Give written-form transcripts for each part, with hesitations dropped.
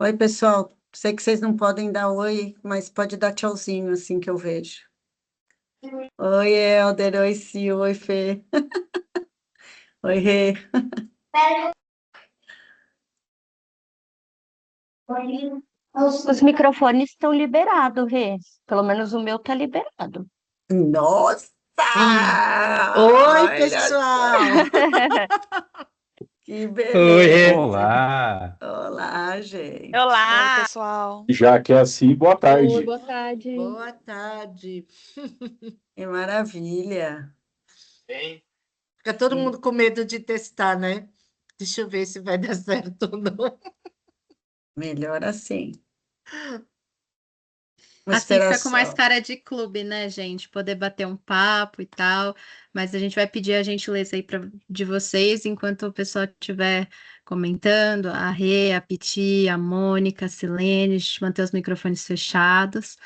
Oi, pessoal. Sei que vocês não podem dar oi, mas pode dar tchauzinho assim que eu vejo. Oi, Helder. Oi, Sil. Oi, Fê. Oi, Rê. Os microfones estão liberados, Rê. Pelo menos o meu tá liberado. Nossa! Hum. Oi, Olha pessoal! só! Que Oi, beleza! olá! Olá, gente. Oi, Olá! pessoal. Já que é assim, boa Oi, tarde. boa tarde. Boa tarde. Que maravilha! Fica todo E mundo com medo de testar, né? Deixa eu ver se vai dar certo ou não. melhor assim. Vamos Assim esperar fica com mais só. cara de clube, né, gente? Poder bater um papo e tal. Mas a gente vai pedir a gentileza aí de vocês enquanto o pessoal estiver comentando, a Rê, a Piti, a Mônica, a Silene, a gente manter os microfones fechados.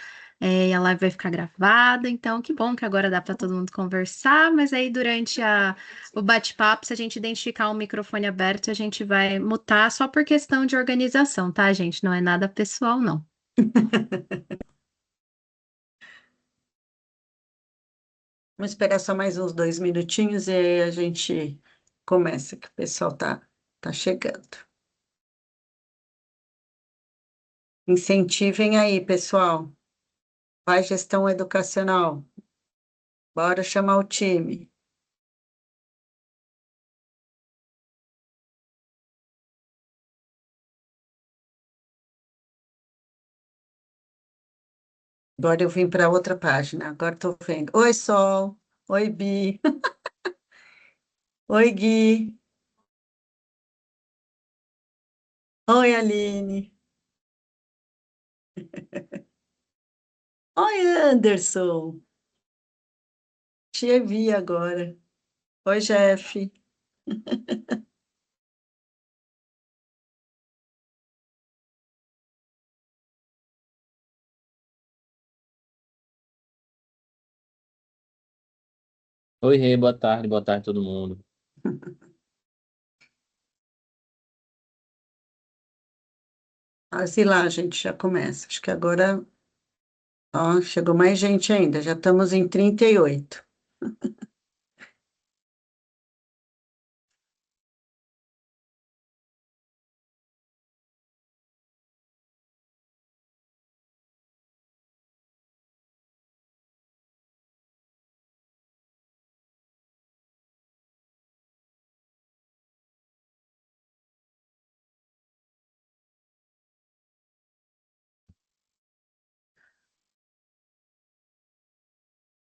E a live vai ficar gravada, então que bom que agora dá para todo mundo conversar, mas aí durante o bate-papo, se a gente identificar um microfone aberto, a gente vai mutar só por questão de organização, tá, gente? Não é nada pessoal, não. Vamos esperar só mais uns 2 minutinhos e aí a gente começa, que o pessoal tá chegando. Incentivem aí, pessoal. Vai, gestão educacional. Bora chamar o time. Agora eu vim para outra página. Agora estou vendo. Oi, Sol. Oi, Bi. Oi, Gui. Oi, Aline. Oi, Anderson. Te vi agora. Oi, Jeff. Oi, Rê, boa tarde todo mundo. Assim lá, a gente já começa. Acho que agora, ó, chegou mais gente ainda. Já estamos em 38.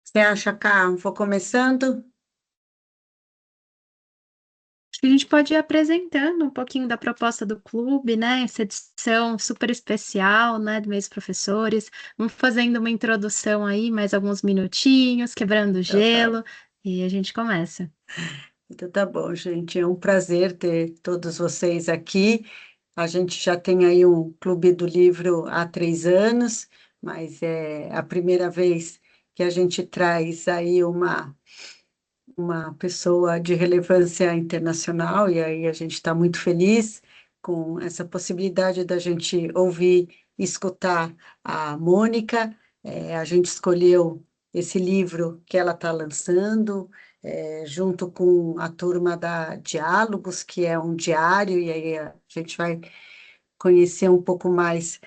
Você acha, Cá? Vou começando? Acho que a gente pode ir apresentando um pouquinho da proposta do clube, né? Essa edição super especial, né? Do mês professores. Vamos fazendo uma introdução aí, mais alguns minutinhos, quebrando o Então tá, gelo, e a gente começa. então tá bom, gente. É um prazer ter todos vocês aqui. A gente já tem aí um Clube do Livro há 3 anos, mas é a primeira vez que a gente traz aí uma pessoa de relevância internacional, e aí a gente está muito feliz com essa possibilidade da gente ouvir e escutar a Mônica. A gente escolheu esse livro que ela está lançando, junto com a turma da Diálogos, que é um diário, e aí a gente vai conhecer um pouco mais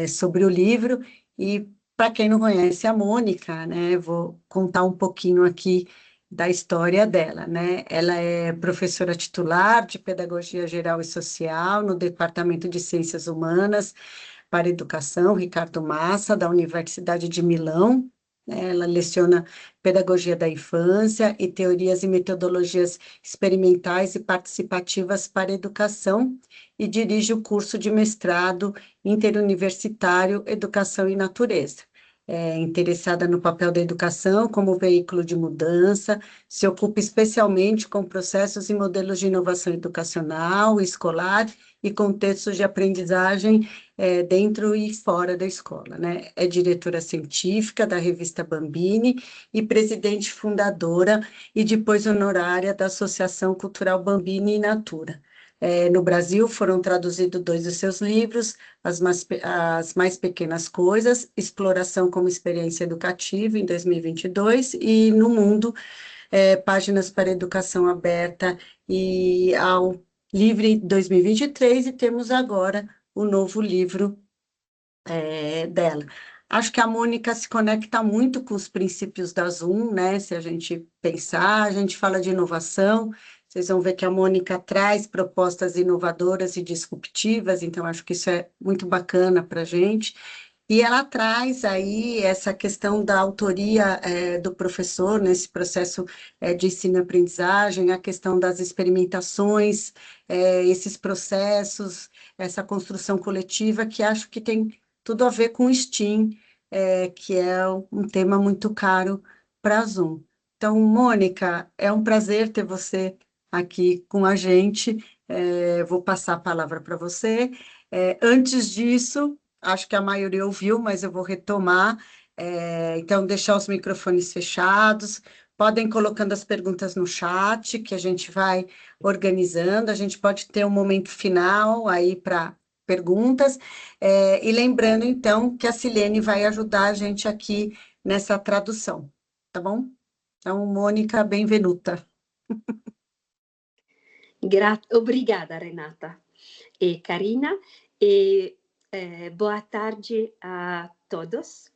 sobre o livro. E para quem não conhece a Mônica, né, vou contar um pouquinho aqui da história dela, né? Ela é professora titular de Pedagogia Geral e Social no Departamento de Ciências Humanas para Educação, Ricardo Massa, da Universidade de Milão. Né? Ela leciona Pedagogia da Infância e Teorias e Metodologias Experimentais e Participativas para a Educação e dirige o curso de mestrado interuniversitário Educação e Natureza. É interessada no papel da educação como veículo de mudança, se ocupa especialmente com processos e modelos de inovação educacional, escolar e contextos de aprendizagem dentro e fora da escola, né? É diretora científica da revista Bambini e presidente fundadora e depois honorária da Associação Cultural Bambini e Natura. no Brasil. Foram traduzidos 2 dos seus livros, As Mais Pequenas Coisas, Exploração como Experiência Educativa, em 2022, e no mundo, Páginas para Educação Aberta e ao Livre 2023, e temos agora o novo livro dela. Acho que a Mônica se conecta muito com os princípios da Zoom, né? Se a gente pensar, a gente fala de inovação, vocês vão ver que a Mônica traz propostas inovadoras e disruptivas, então acho que isso é muito bacana para a gente. E ela traz aí essa questão da autoria do professor nesse processo de ensino-aprendizagem, a questão das experimentações, esses processos, essa construção coletiva, que acho que tem tudo a ver com o STEAM, que é um tema muito caro para a Zoom. Então, Mônica, é um prazer ter você aqui com a gente. Vou passar a palavra para você. Antes disso, acho que a maioria ouviu, mas eu vou retomar. Então, deixar os microfones fechados. Podem ir colocando as perguntas no chat, que a gente vai organizando. A gente pode ter um momento final aí para perguntas. E lembrando, então, que a Silene vai ajudar a gente aqui nessa tradução, tá bom? Então, Mônica, benvenuta. Obrigada, Renata e Karina, e boa tarde a todos.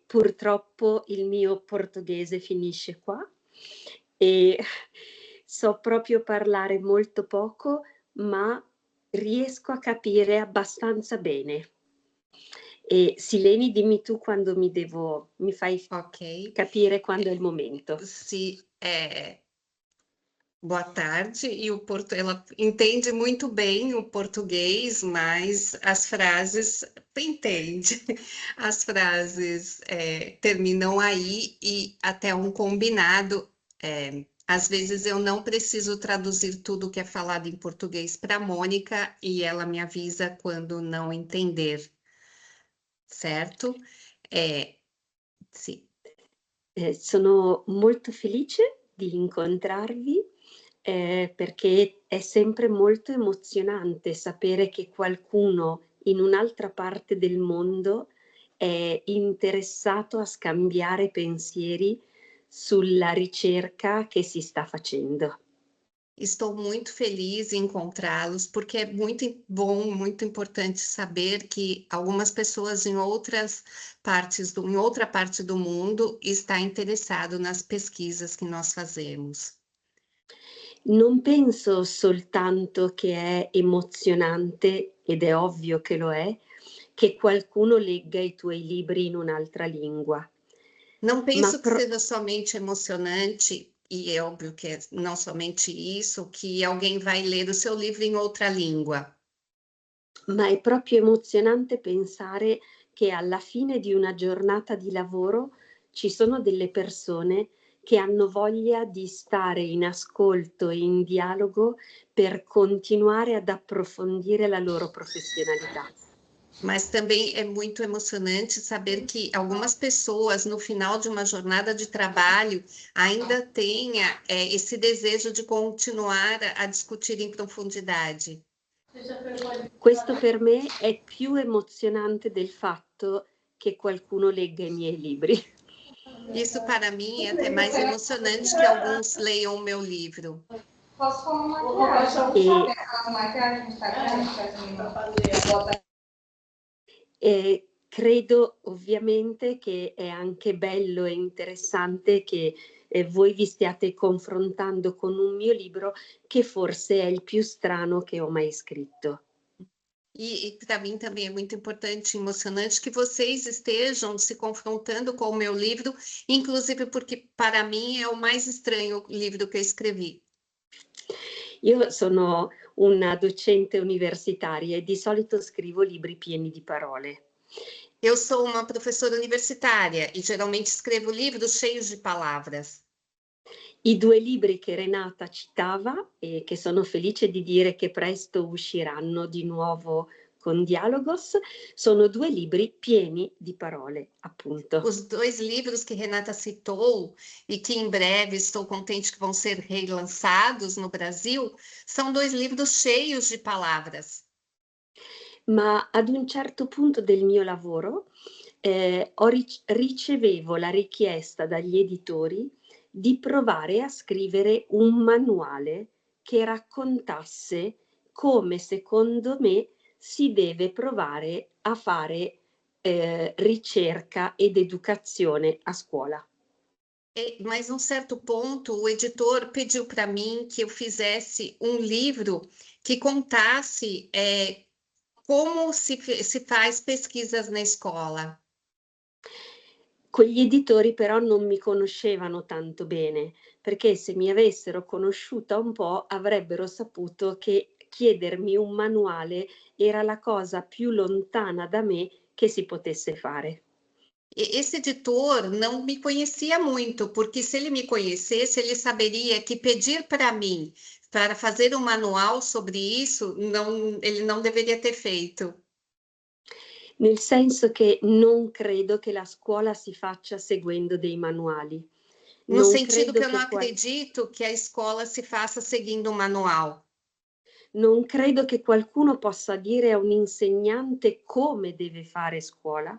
Purtroppo il mio portoghese finisce qua e so proprio parlare molto poco, ma riesco a capire abbastanza bene. E Sileni, dimmi tu quando mi fai capire quando è il momento. Sim, boa tarde. E ela entende muito bem o português, mas as frases entende. As frases terminam aí e até um combinado. Às vezes eu não preciso traduzir tudo que é falado em português para a Mônica e ela me avisa quando não entender, certo? Sì. Sono molto felice di incontrarvi perché è sempre molto emozionante sapere che qualcuno in un'altra parte del mondo è interessato a scambiare pensieri sulla ricerca che si sta facendo. Estou muito feliz em encontrá-los, porque é muito bom, muito importante saber que algumas pessoas em outra parte do mundo está interessado nas pesquisas que nós fazemos. Non penso soltanto che è emozionante, ed è ovvio che lo è, che qualcuno legga i tuoi libri in un'altra lingua. Não penso que seja somente emocionante, e é óbvio que é não somente isso, que alguém vai ler o seu livro em outra língua. Ma è proprio emozionante pensare che alla fine di una giornata di lavoro ci sono delle persone che hanno voglia di stare in ascolto e in dialogo per continuare ad approfondire la loro professionalità. Mas também é muito emocionante saber que algumas pessoas, no final de uma jornada de trabalho, ainda tenha esse desejo de continuar a discutir em profundidade. Questo per me è più emozionante del fatto che qualcuno legga i miei libri. Isso para mim é até mais emocionante que alguns leiam o meu livro. Credo ovviamente che è anche bello e interessante che voi vi stiate confrontando con un mio libro che forse è il più strano che ho mai scritto. E para mim também é muito importante e emocionante que vocês estejam se confrontando com o meu livro, inclusive porque para mim é o mais estranho livro que eu escrevi. Io sono una docente universitaria e di solito scrivo libri pieni di parole. Eu sou uma professora universitária e geralmente escrevo livros cheios de palavras. I 2 libri che Renata citava e che sono felice di dire che presto usciranno di nuovo con Dialogos, sono 2 libri pieni di parole, appunto. Os 2 livros que Renata citou e que em breve estou contente que vão ser relançados no Brasil, são 2 livros cheios de palavras. Ma ad un certo punto del mio lavoro ricevevo la richiesta dagli editori di provare a scrivere un manuale che raccontasse come secondo me si deve provare a fare ricerca ed educazione a scuola. Mas num certo ponto o editor pediu para mim que eu fizesse um livro que contasse como se faz pesquisas na escola. Quegli editori però non mi conoscevano tanto bene, perché se mi avessero conosciuta un po' avrebbero saputo che chiedermi un manuale era la cosa più lontana da me che si potesse fare. Esse editor não me conhecia muito, porque se ele me conhecesse, ele saberia que pedir para mim para fazer um manual sobre isso, ele não deveria ter feito. Nel senso che non credo che la scuola si faccia seguendo dei manuali. No Non sentido que credo eu não che acredito que a escola se faça seguindo um manual. non credo che qualcuno possa dire a un insegnante come deve fare scuola.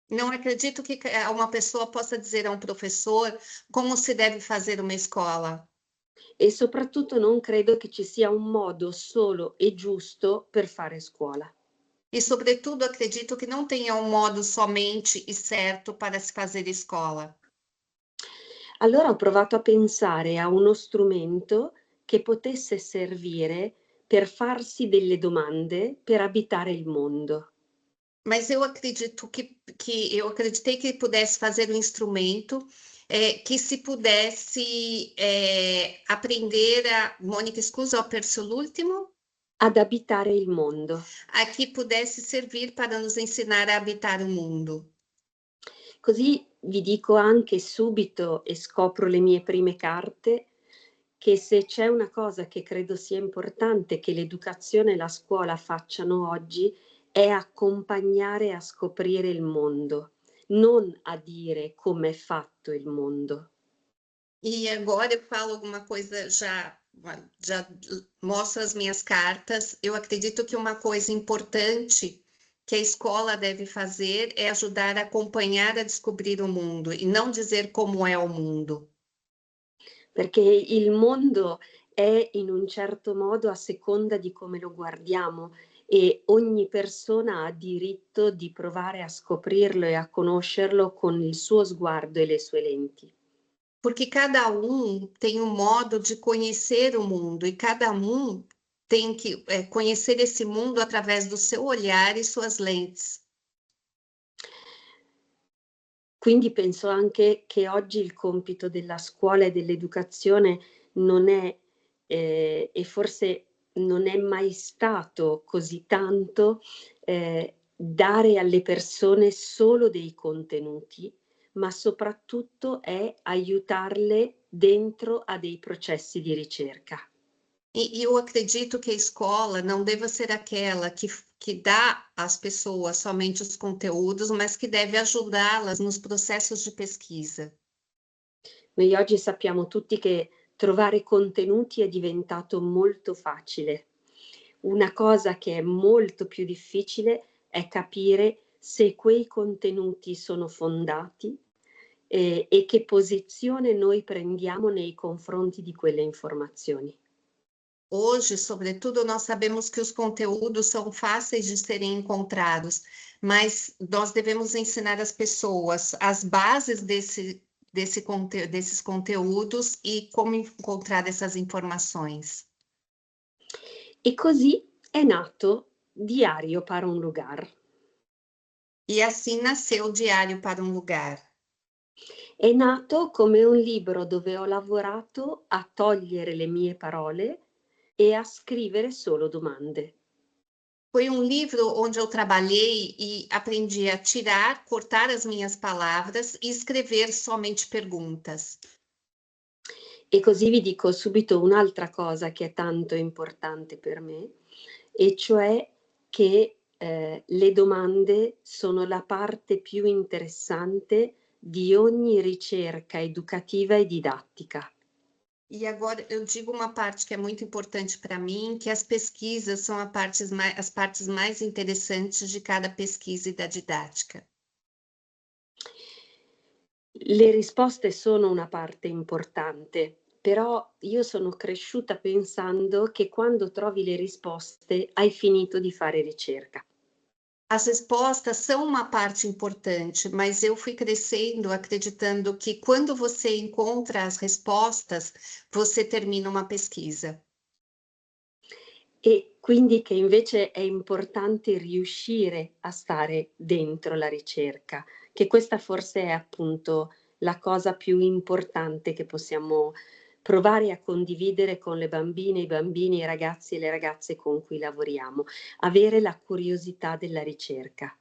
Não acredito que uma pessoa possa dizer a um professor como se deve fazer uma escola. E soprattutto non credo che ci sia un modo solo e giusto per fare scuola. E, sobretudo, acredito que não tenha um modo somente e certo para se fazer escola. Allora ho provato a pensare a uno strumento che potesse servire per farsi delle domande per abitare il mondo. Mas eu acredito que eu acreditei que pudesse fazer um instrumento que se pudesse aprender a... Mônica, scusa, ho perso l'ultimo? Ad abitare il mondo. A que pudesse servir para nos ensinar a habitar o mundo. Così vi dico anche subito, e scopro le mie prime carte, che se c'è una cosa che credo sia importante che l'educazione e la scuola facciano oggi è accompagnare a scoprire il mondo, non a dire come è fatto il mondo. E agora eu falo alguma coisa, já mostro as minhas cartas. Eu acredito que uma coisa importante que a escola deve fazer é ajudar a acompanhar a descobrir o mundo e não dizer como é o mundo. Perché il mondo è in un certo modo a seconda di come lo guardiamo e ogni persona ha diritto di provare a scoprirlo e a conoscerlo con il suo sguardo e le sue lenti. Porque cada tem um modo de conhecer o mundo e cada tem que conhecer esse mundo através do seu olhar e suas lentes. Quindi penso anche che oggi il compito della scuola e dell'educazione non è, e forse non è mai stato così tanto, dare alle persone solo dei contenuti, ma soprattutto è aiutarle dentro a dei processi di ricerca. E eu acredito que a escola não deva ser aquela que dá às pessoas somente os conteúdos, mas que deve ajudá-las nos processos de pesquisa. Noi oggi sappiamo tutti che trovare contenuti è diventato molto facile. Una cosa che è molto più difficile è capire se quei contenuti sono fondati e che posizione noi prendiamo nei confronti di quelle informazioni. Hoje, sobretudo, nós sabemos que os conteúdos são fáceis de serem encontrados, mas nós devemos ensinar as pessoas as bases desses conteúdos e como encontrar essas informações. E così è nato Diario para un lugar. E assim nasceu o Diário para um Lugar. È nato come un libro dove ho lavorato a togliere le mie parole e a scrivere solo domande. Foi um livro onde eu trabalhei e aprendi a tirar, cortar as minhas palavras e escrever somente perguntas. E così vi dico subito un'altra cosa che è tanto importante per me, e cioè che le domande sono la parte più interessante di ogni ricerca educativa e didattica. E agora eu digo uma parte que é muito importante para mim, que as pesquisas são as partes mais interessantes de cada pesquisa e da didática. Le risposte sono una parte importante, però io sono cresciuta pensando che quando trovi le risposte hai finito di fare ricerca. As respostas são uma parte importante, mas eu fui crescendo acreditando que quando você encontra as respostas, você termina uma pesquisa. E quindi che invece è importante riuscire a stare dentro la ricerca, che questa forse è appunto la cosa più importante che possiamo provare a condividere con le bambine, i bambini, i ragazzi e le ragazze con cui lavoriamo, avere la curiosità della ricerca.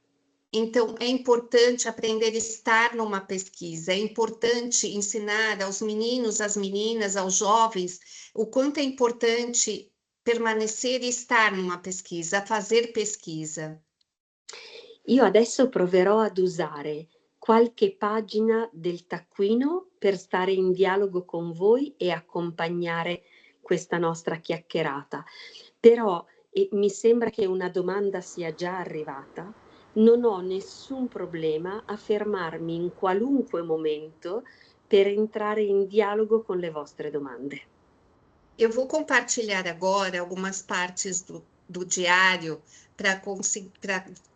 Então, é importante aprender a estar numa pesquisa, é importante ensinar aos meninos, às meninas, aos jovens, o quanto é importante permanecer e estar numa pesquisa, fazer pesquisa. Io adesso proverò ad usare qualche pagina del taccuino per stare in dialogo con voi e accompagnare questa nostra chiacchierata. Però mi sembra che una domanda sia già arrivata. Non ho nessun problema a fermarmi in qualunque momento per entrare in dialogo con le vostre domande. Eu vou compartilhar agora algumas partes do diário para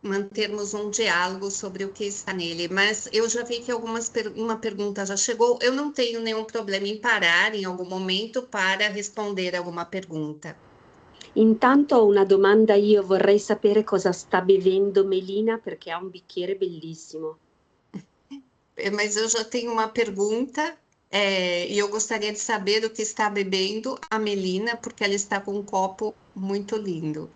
mantermos um diálogo sobre o que está nele, mas eu já vi que uma pergunta já chegou, eu não tenho nenhum problema em parar em algum momento para responder alguma pergunta. Intanto ho una domanda io, vorrei sapere cosa sta bevendo Melina perché ha un bicchiere bellissimo. Mas eu já tenho uma pergunta e eu gostaria de saber o que está bebendo a Melina, porque ela está com um copo muito lindo.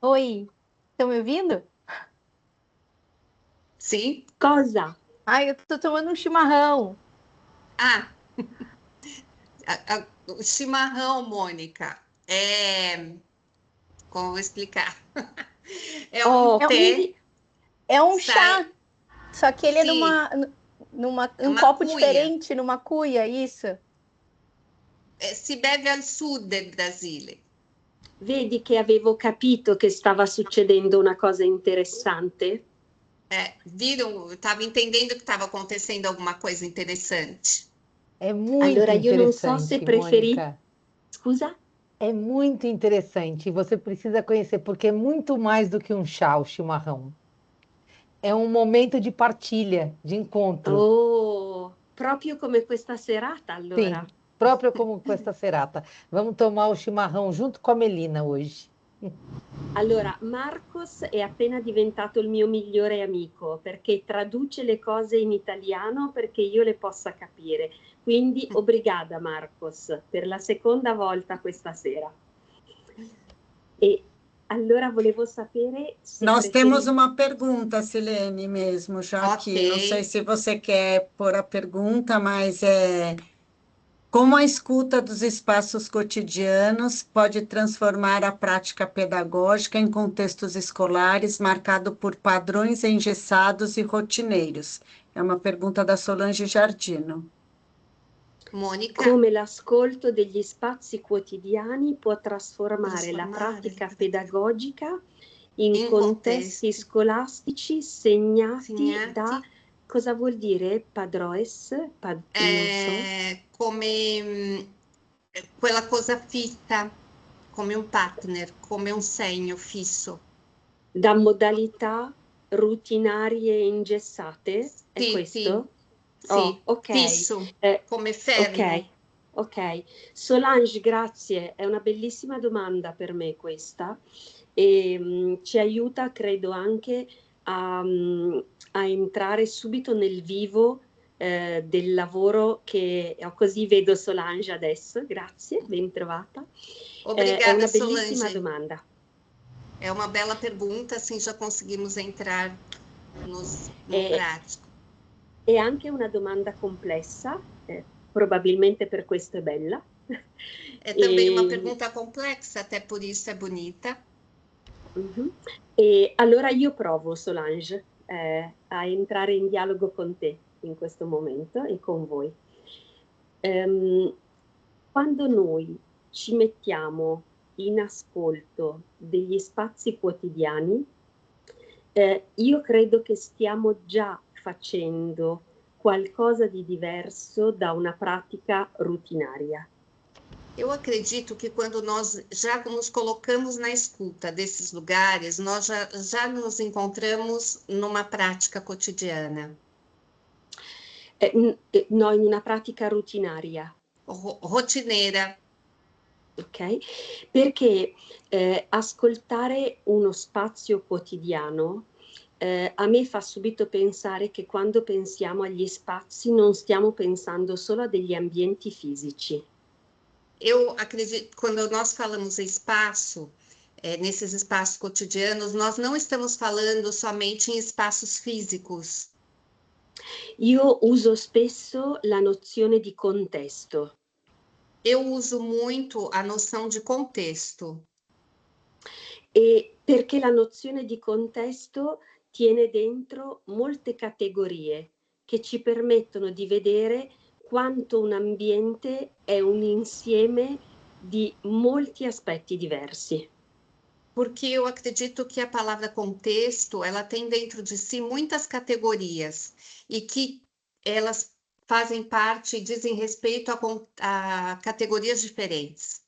Oi, estão me ouvindo? Sim? Cosa? Ai, eu tô tomando um chimarrão. Ah, o chimarrão, Mônica, como eu vou explicar? É um té. É um chá, só que ele Sim. é um copo cuia. diferente, numa cuia, isso. Si beve al sud del Brasile. Vedi che avevo capito che stava succedendo una cosa interessante? Viram? Eu estava entendendo que estava acontecendo alguma coisa interessante. É muito Allora, io non so interessante, se preferi... Mônica. Scusa? É muito interessante. Você precisa conhecer, porque é muito mais do que um chá, o chimarrão. É um momento de partilha, de encontro. Oh, proprio come questa serata, allora. Sim, próprio como questa serata. Vamos tomar o chimarrão junto com a Melina hoje. Allora, Marcos è appena diventato il mio migliore amico perché traduce le cose in italiano perché io le possa capire. Quindi, obrigada, Marcos, per la seconda volta questa sera. E allora volevo sapere se Nós preferi- temos uma pergunta, Silene, mesmo, já aqui. Ok. Não sei se você quer pôr a pergunta, mas como a escuta dos espaços cotidianos pode transformar a prática pedagógica em contextos escolares marcado por padrões engessados e rotineiros? É uma pergunta da Solange Giardino. Mônica, come l'ascolto degli spazi quotidiani può trasformare la Trasformare. pratica pedagogica in In contesti contesti. scolastici segnati Segnati. da... Cosa vuol dire padroes? Non so. Come quella cosa fissa, come un partner, come un segno fisso. Da modalità rutinarie e ingessate? È Sì, questo? Sì, Oh, ok. fisso, come fermo. Ok. Solange, grazie. È una bellissima domanda per me questa e ci aiuta, credo, anche a entrare subito nel vivo del lavoro che così vedo Solange adesso. Grazie, ben trovata. È Obrigada, una bellissima Solange. domanda. É uma bela pergunta, assim já conseguimos entrar no prático. È anche una domanda complessa, probabilmente per questo è bella. É também uma E- pergunta complexa, até por isso é bonita. Mhm. E allora io provo, Solange, a entrare in dialogo con te in questo momento e con voi. Quando noi ci mettiamo in ascolto degli spazi quotidiani, io credo che stiamo già facendo qualcosa di diverso da una pratica rutinaria. Eu acredito que quando nós já nos colocamos na escuta desses lugares, nós já nos encontramos numa prática cotidiana, No, in una pratica rutinaria, rotineira, ok? Perché ascoltare uno spazio quotidiano a me fa subito pensare che quando pensiamo agli spazi non stiamo pensando solo a degli ambienti fisici. Eu acredito, quando nós falamos espaço, nesses espaços cotidianos, nós não estamos falando somente em espaços físicos. Io uso spesso la nozione di contesto. Eu uso muito a noção de contexto, E perché la nozione di contesto tiene dentro molte categorie che ci permettono di vedere quanto un ambiente è un insieme di molti aspetti diversi. porque eu acredito que a palavra contexto, ela tem dentro de si muitas categorias e que elas fazem parte e dizem respeito a categorias diferentes.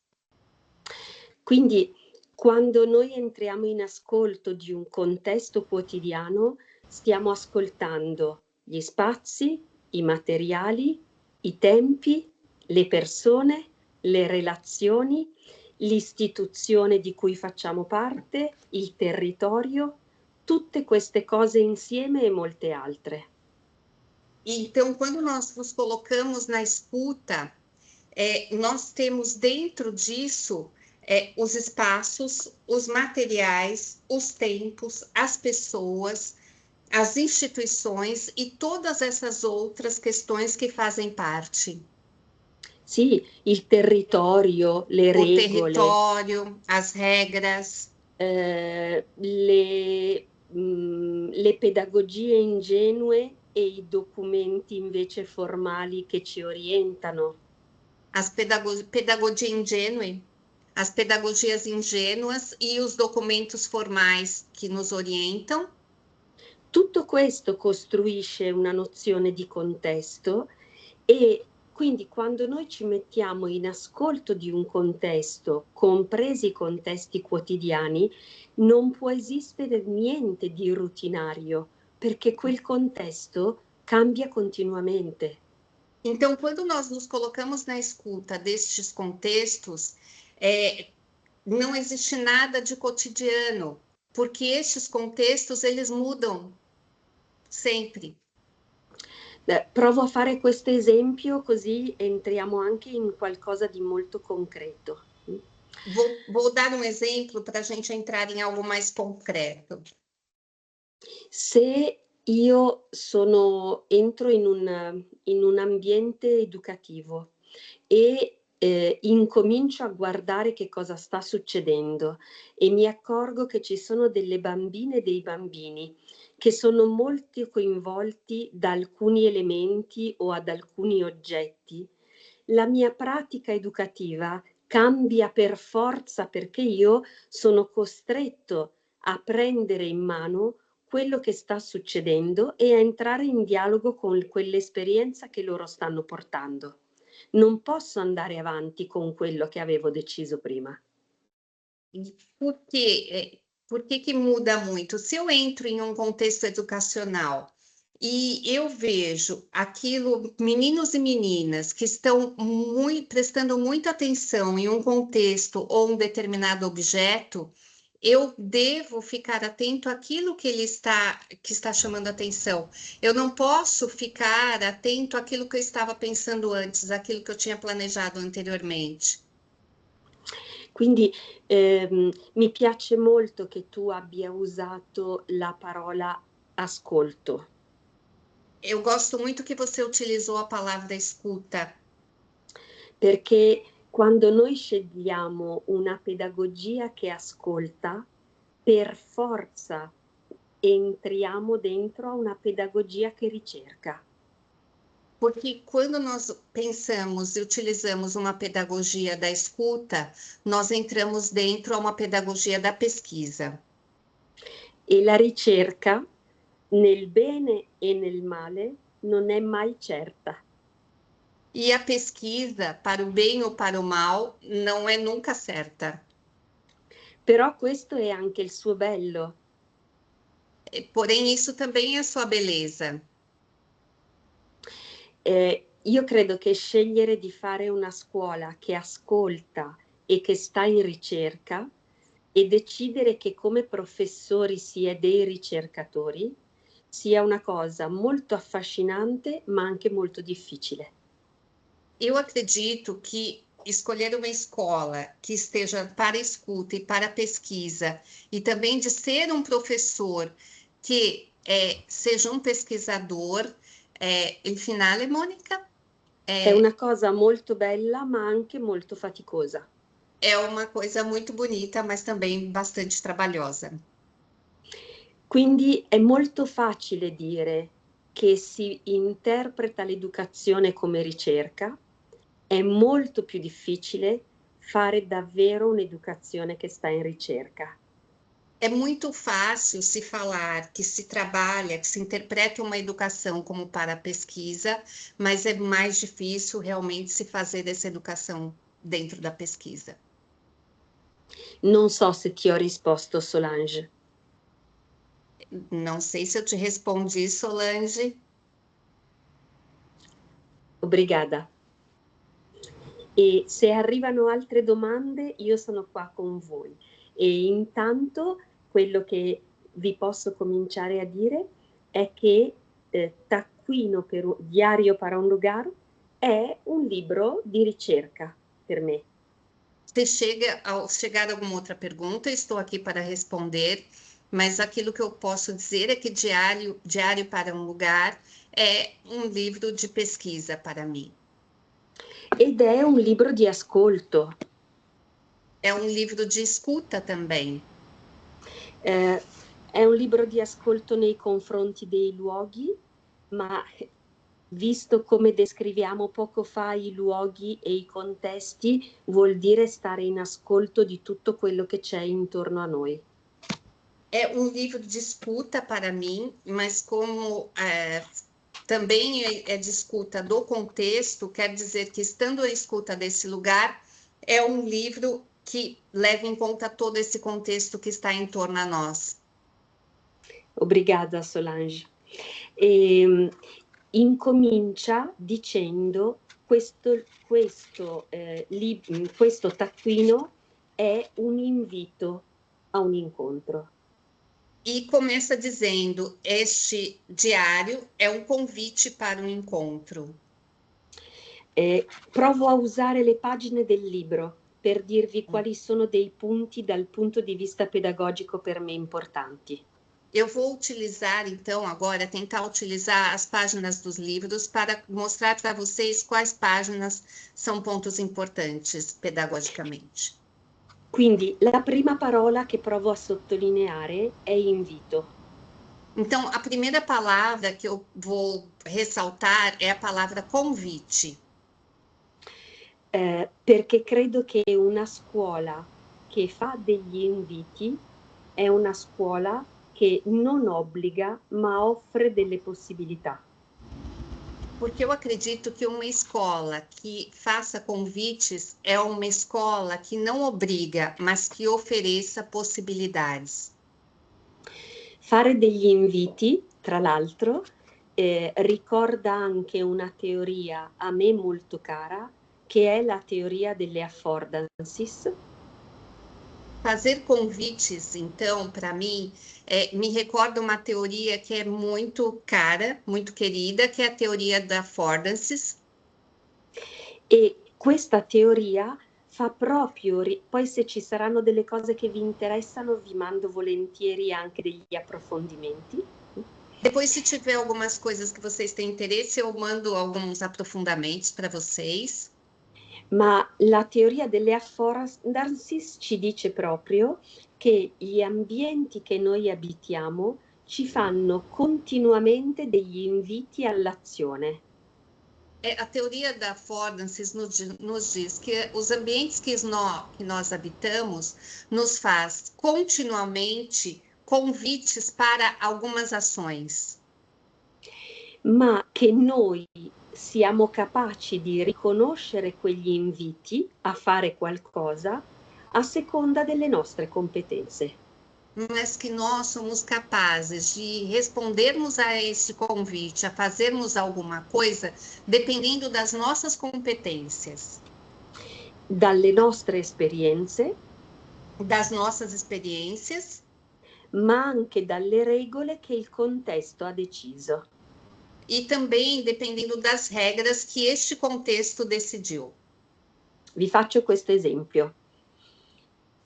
Quindi quando noi entriamo in ascolto di un contesto quotidiano, stiamo ascoltando gli spazi, i materiali, i tempi, le persone, le relazioni, l'istituzione di cui facciamo parte, il territorio, tutte queste cose insieme e molte altre. Então, quando nós nos colocamos na escuta, nós temos dentro disso os espaços, os materiais, os tempos, as pessoas, as instituições e todas essas outras questões que fazem parte. Sì, il territorio, le O regole, território, as regras, le pedagogie ingenue e i documenti invece formali che ci orientano. as pedagogia ingênue, as pedagogias ingênuas e os documentos formais que nos orientam. Tutto questo costruisce una nozione di contesto e quindi quando noi ci mettiamo in ascolto di un contesto, compresi i contesti quotidiani, non può esistere niente di rutinario, perché quel contesto cambia continuamente. Então, quando nós nos colocamos na escuta destes contextos, não existe nada de cotidiano, porque estes contextos, eles mudam sempre. Provo a fare questo esempio così entriamo anche in qualcosa di molto concreto. Vou dar um exemplo para a gente entrar em algo mais concreto. Se io entro in un ambiente educativo e incomincio a guardare che cosa sta succedendo e mi accorgo che ci sono delle bambine e dei bambini che sono molto coinvolti da alcuni elementi o ad alcuni oggetti, la mia pratica educativa cambia per forza perché io sono costretto a prendere in mano quello che sta succedendo e a entrare in dialogo con quell'esperienza che loro stanno portando. Non posso andare avanti con quello che avevo deciso prima. Por que muda muito? Se eu entro em um contexto educacional e eu vejo aquilo, meninos e meninas que estão prestando muita atenção em um contexto ou um determinado objeto, eu devo ficar atento àquilo que está chamando atenção. Eu não posso ficar atento àquilo que eu estava pensando antes, àquilo que eu tinha planejado anteriormente. Quindi mi piace molto che tu abbia usato la parola ascolto. Eu gosto muito que você utilizou a palavra escuta. Perché quando noi scegliamo una pedagogia che ascolta, per forza entriamo dentro a una pedagogia che ricerca. Porque quando nós pensamos e utilizamos uma pedagogia da escuta, nós entramos dentro a uma pedagogia da pesquisa. E la ricerca, nel bene e nel male, non è mai certa. E a pesquisa, para o bem ou para o mal, não é nunca certa. Però questo è anche il suo bello. Porém, isso também é sua beleza. Io credo che scegliere di fare una scuola che ascolta e che sta in ricerca e decidere che come professori si è dei ricercatori sia una cosa molto affascinante ma anche molto difficile. Eu acredito que escolher uma escola que esteja para escuta e para pesquisa, e também de ser um professor que seja um pesquisador, il finale, Mônica? È una cosa molto bella ma anche molto faticosa. É uma coisa muito bonita, mas também bastante trabalhosa. Quindi è molto facile dire che si interpreta l'educazione come ricerca, è molto più difficile fare davvero un'educazione che sta in ricerca. É muito fácil se falar que se trabalha, que se interpreta uma educação como para a pesquisa, mas é mais difícil realmente se fazer essa educação dentro da pesquisa. Non so se ti ho risposto, Solange. Não sei se eu te respondi, Solange. Obrigada. E se arrivano altre domande, io sono qua con voi. E intanto quello che vi posso cominciare a dire è che Taccuino Diario para un lugar è un libro di ricerca per me. Se chegar alguma outra pergunta, estou aqui para responder, mas aquilo que eu posso dizer é que Diário para um Lugar é um livro de pesquisa para mim. Ed è un libro di ascolto. É um livro de escuta também. È un libro di ascolto nei confronti dei luoghi, ma visto come descriviamo poco fa i luoghi e i contesti, vuol dire stare in ascolto di tutto quello che c'è intorno a noi. É um livro de escuta para mim, mas como também é de escuta do contexto, quer dizer que estando à escuta desse lugar, é um livro que leva em conta todo esse contexto que está em torno a nós. Obrigada, Solange. Incomincia dicendo questo taccuino è un invito a un incontro. E começa dizendo: este diário é um convite para um encontro. Provo a usare le pagine del libro per dirvi quali sono dei punti dal punto di vista pedagogico per me importanti. Eu vou utilizar, então, agora, tentar utilizar as páginas dos livros para mostrar para vocês quais páginas são pontos importantes pedagogicamente. Quindi la prima parola che provo a sottolineare è invito. Então, a primeira palavra que eu vou ressaltar é a palavra convite. Perché credo che una scuola che fa degli inviti è una scuola che non obbliga, ma offre delle possibilità. Porque eu acredito que uma escola que faça convites é uma escola que não obriga, mas que ofereça possibilidades. Fare degli inviti, tra l'altro, ricorda anche una teoria a me molto cara, che è la teoria delle affordances. Fazer convites, então, para mim, me recorda uma teoria que é muito cara, muito querida, que é a teoria da affordances. E questa teoria fa proprio, poi se ci saranno delle cose che vi interessano, vi mando volentieri anche degli approfondimenti. Depois, se tiver algumas coisas que vocês têm interesse, eu mando alguns aprofundamentos para vocês. Ma la teoria delle affordances ci dice proprio che gli ambienti che noi abitiamo ci fanno continuamente degli inviti all'azione. A teoria da affordances nos diz que os ambientes que nós habitamos nos faz continuamente convites para algumas ações. Ma che noi siamo capaci di riconoscere quegli inviti a fare qualcosa a seconda delle nostre competenze. Mas que nós somos capazes de respondermos a esse convite, a fazermos alguma coisa, dependendo das nossas competências, Dalle nostre esperienze, das nossas experiências, ma anche dalle regole che il contesto ha deciso. e também dependendo das regras que este contexto decidiu. Vi faccio questo esempio.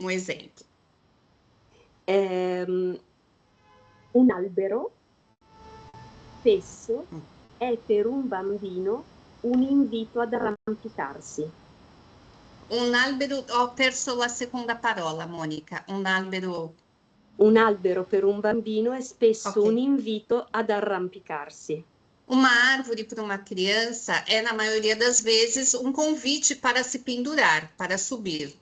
Um exemplo. Un albero spesso è per un bambino un invito ad arrampicarsi. Um albero, ho perso la seconda parola, Mônica. Um albero. Un albero per un bambino è spesso Ok. un invito ad arrampicarsi. Uma árvore para uma criança é, na maioria das vezes, um convite para se pendurar, para subir.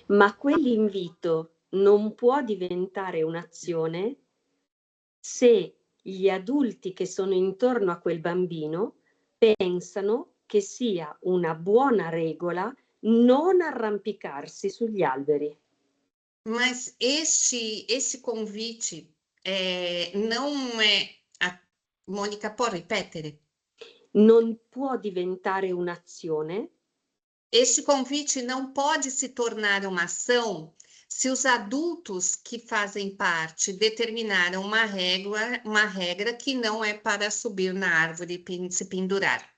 Ma quell'invito non può diventare un'azione se gli adulti che sono intorno a quel bambino pensano che sia una buona regola non arrampicarsi sugli alberi. Mas esse convite não é. Mônica, può ripetere? Non può diventare un'azione Este convite não pode se tornar uma ação se os adultos que fazem parte determinaram uma regra que não é para subir na árvore e se pendurar.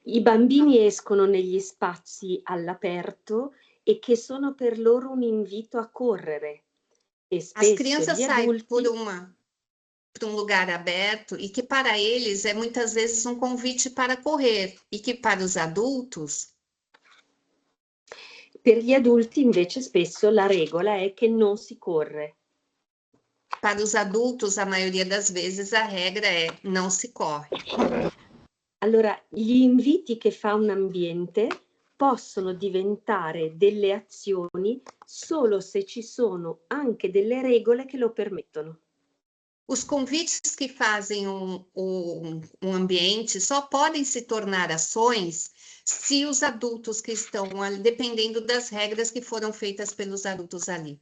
I bambini escono negli spazi all'aperto e che sono per loro un invito a correre. E As spesso crianças gli saem adulti por um lugar aberto e que para eles é muitas vezes um convite para correr e que para os adultos, per gli adulti invece spesso la regola è che non si corre. para os adultos a maioria das vezes a regra é não se corre. Allora, gli inviti che fa un ambiente possono diventare delle azioni solo se ci sono anche delle regole che lo permettono. Os convites que fazem um ambiente só podem se tornar ações se os adultos que estão ali, dependendo das regras que foram feitas pelos adultos ali.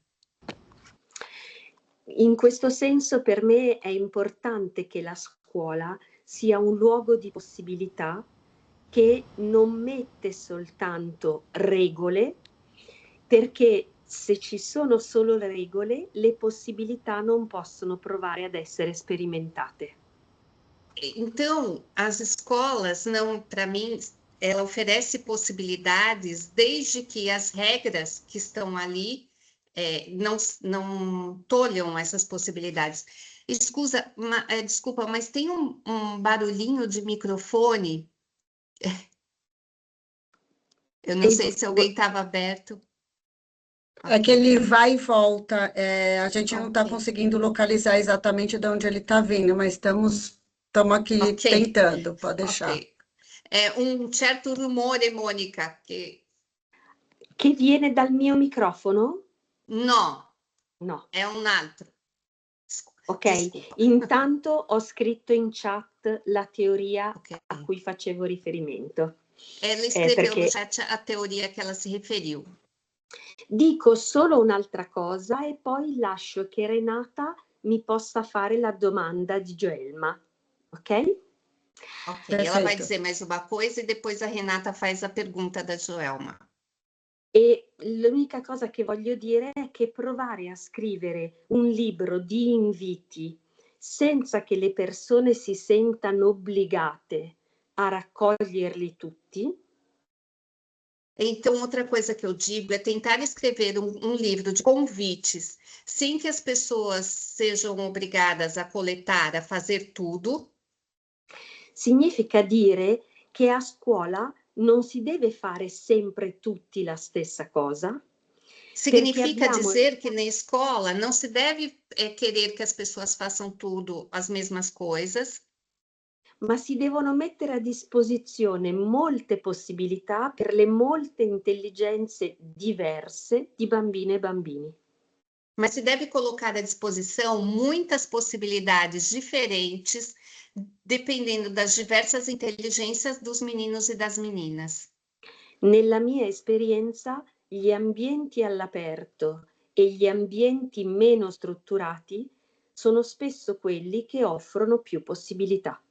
In questo senso per me è importante che la scuola sia un luogo di possibilità che non mette soltanto regole, perché se ci sono solo le regole, le possibilità non possono provare ad essere sperimentate. Então, as escolas, não, para mim, ela oferece possibilidades desde que as regras que estão ali não tolham essas possibilidades. Desculpa, mas tem um barulhinho de microfone. Eu não sei se alguém estava aberto. É que ele vai e volta, a gente não está Ok. conseguindo localizar exatamente de onde ele está vindo, mas estamos aqui Ok. tentando, pode deixar. Ok. É um certo rumore, Mônica, Che viene dal mio microfono? No, No. è un altro. Ok, Desculpa. intanto ho scritto in chat la teoria Ok. a cui facevo riferimento. Ela escreveu perché no chat a teoria que ela se referiu. dico solo un'altra cosa e poi lascio che Renata mi possa fare la domanda di Joelma, ok? Ok, ela vai Perfeito. dizer mais uma coisa e depois a Renata faz a pergunta da Joelma. E l'unica cosa che voglio dire è che provare a scrivere un libro di inviti senza che le persone si sentano obbligate a raccoglierli tutti. Então, outra coisa que eu digo é tentar escrever um livro de convites, sem que as pessoas sejam obrigadas a coletar, a fazer tudo. Significa dire che a scuola non si deve fare sempre tutti la stessa cosa. Significa abbiamo- dizer que na escola não se deve querer que as pessoas façam tudo as mesmas coisas, ma si devono mettere a disposizione molte possibilità per le molte intelligenze diverse di bambine e bambini. mas se deve colocar à disposição muitas possibilidades diferentes, dependendo das diversas inteligências dos meninos e das meninas. Nella mia esperienza, gli ambienti all'aperto e gli ambienti meno strutturati sono spesso quelli che offrono più possibilità.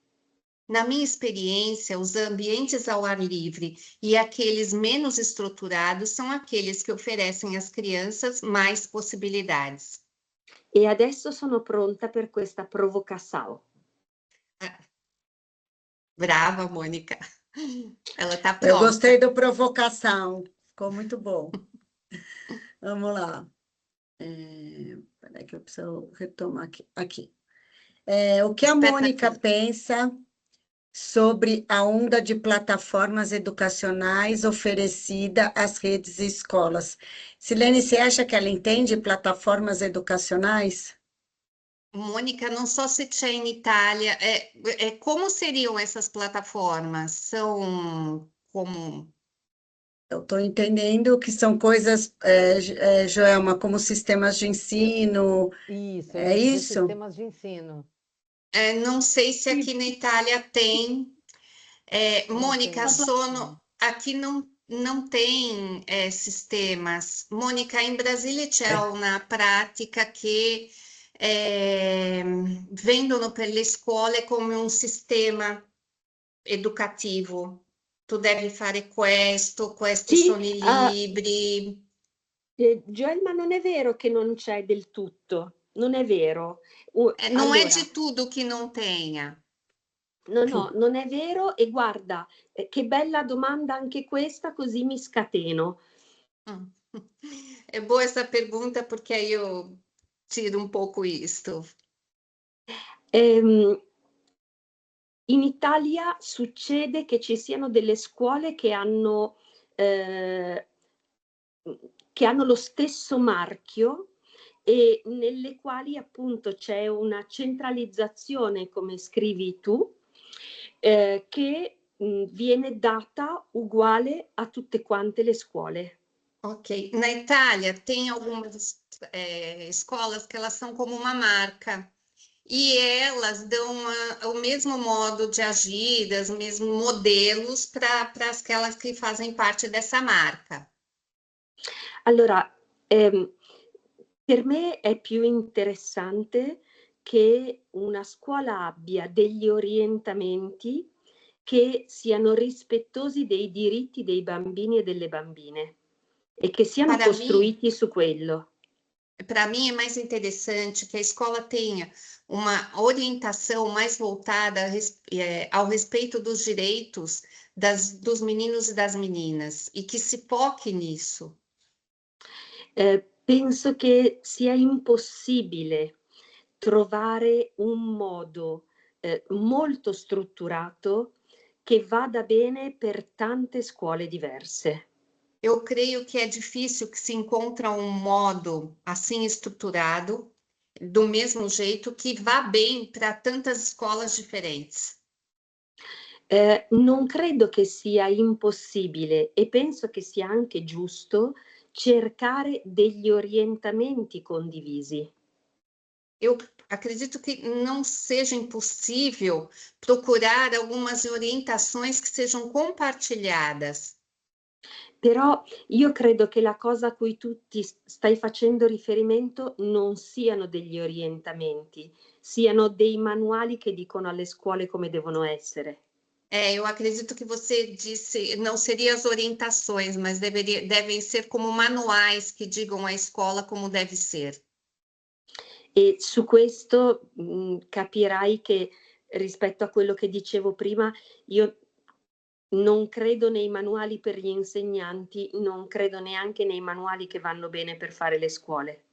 Na minha experiência, os ambientes ao ar livre e aqueles menos estruturados são aqueles que oferecem às crianças mais possibilidades. E adesso sono pronta per questa provocação. Brava, Mônica. Ela está Eu pronta. gostei da provocação, ficou muito bom. Vamos lá. Peraí que eu preciso retomar aqui. O que a Mônica pensa sobre a onda de plataformas educacionais oferecida às redes e escolas? Silene, você acha que ela entende plataformas educacionais? Mônica, não só se c'è in Itália, como seriam essas plataformas? São como... Eu estou entendendo que são coisas, Joelma, como sistemas de ensino. Isso, É isso? sistemas de ensino. Não sei se aqui na Itália tem. Mônica, tem. aqui não tem sistemas. Mônica, in Brasile c'è una pratica che vendono per le scuole come un sistema educativo. Tu devi fare questo, questi Sì, sono i libri. Joel, ma non è vero che non c'è del tutto, non è vero. Non è Allora, di tutto che non tenha. no, non è vero e guarda, che bella domanda anche questa, così mi scateno. É boa essa pergunta porque aí eu tiro um pouco isto. In Italia succede che ci siano delle scuole che hanno lo stesso marchio e nelle quali appunto c'è una centralizzazione, come scrivi tu, che viene data uguale a tutte quante le scuole. Ok, na Itália tem algumas escolas que elas são como uma marca e elas dão o mesmo modo de agir, os mesmos modelos para aquelas que fazem parte dessa marca. Allora, per me è più interessante che una scuola abbia degli orientamenti che siano rispettosi dei diritti dei bambini e delle bambine e che siano Para costruiti su quello. Para mim é mais interessante que a escola tenha uma orientação mais voltada ao respeito dos direitos dos meninos e das meninas e que se foque nisso. Penso che sia impossibile trovare un modo molto strutturato che vada bene per tante scuole diverse. Eu creio que é difícil que se encontre um modo assim estruturado, do mesmo jeito, que vá bem para tantas escolas diferentes. Non credo che sia impossibile e penso che sia anche giusto cercare degli orientamenti condivisi. Eu acredito que não seja impossível procurar algumas orientações que sejam compartilhadas. Però io credo che la cosa a cui tu ti stai facendo riferimento non siano degli orientamenti, siano dei manuali che dicono alle scuole come devono essere. Eu acredito que você disse, não seriam as orientações, mas devem ser como manuais que digam à escola como deve ser. E su questo capirai che rispetto a quello che dicevo prima, io non credo nei manuali per gli insegnanti, non credo neanche nei manuali che vanno bene per fare le scuole.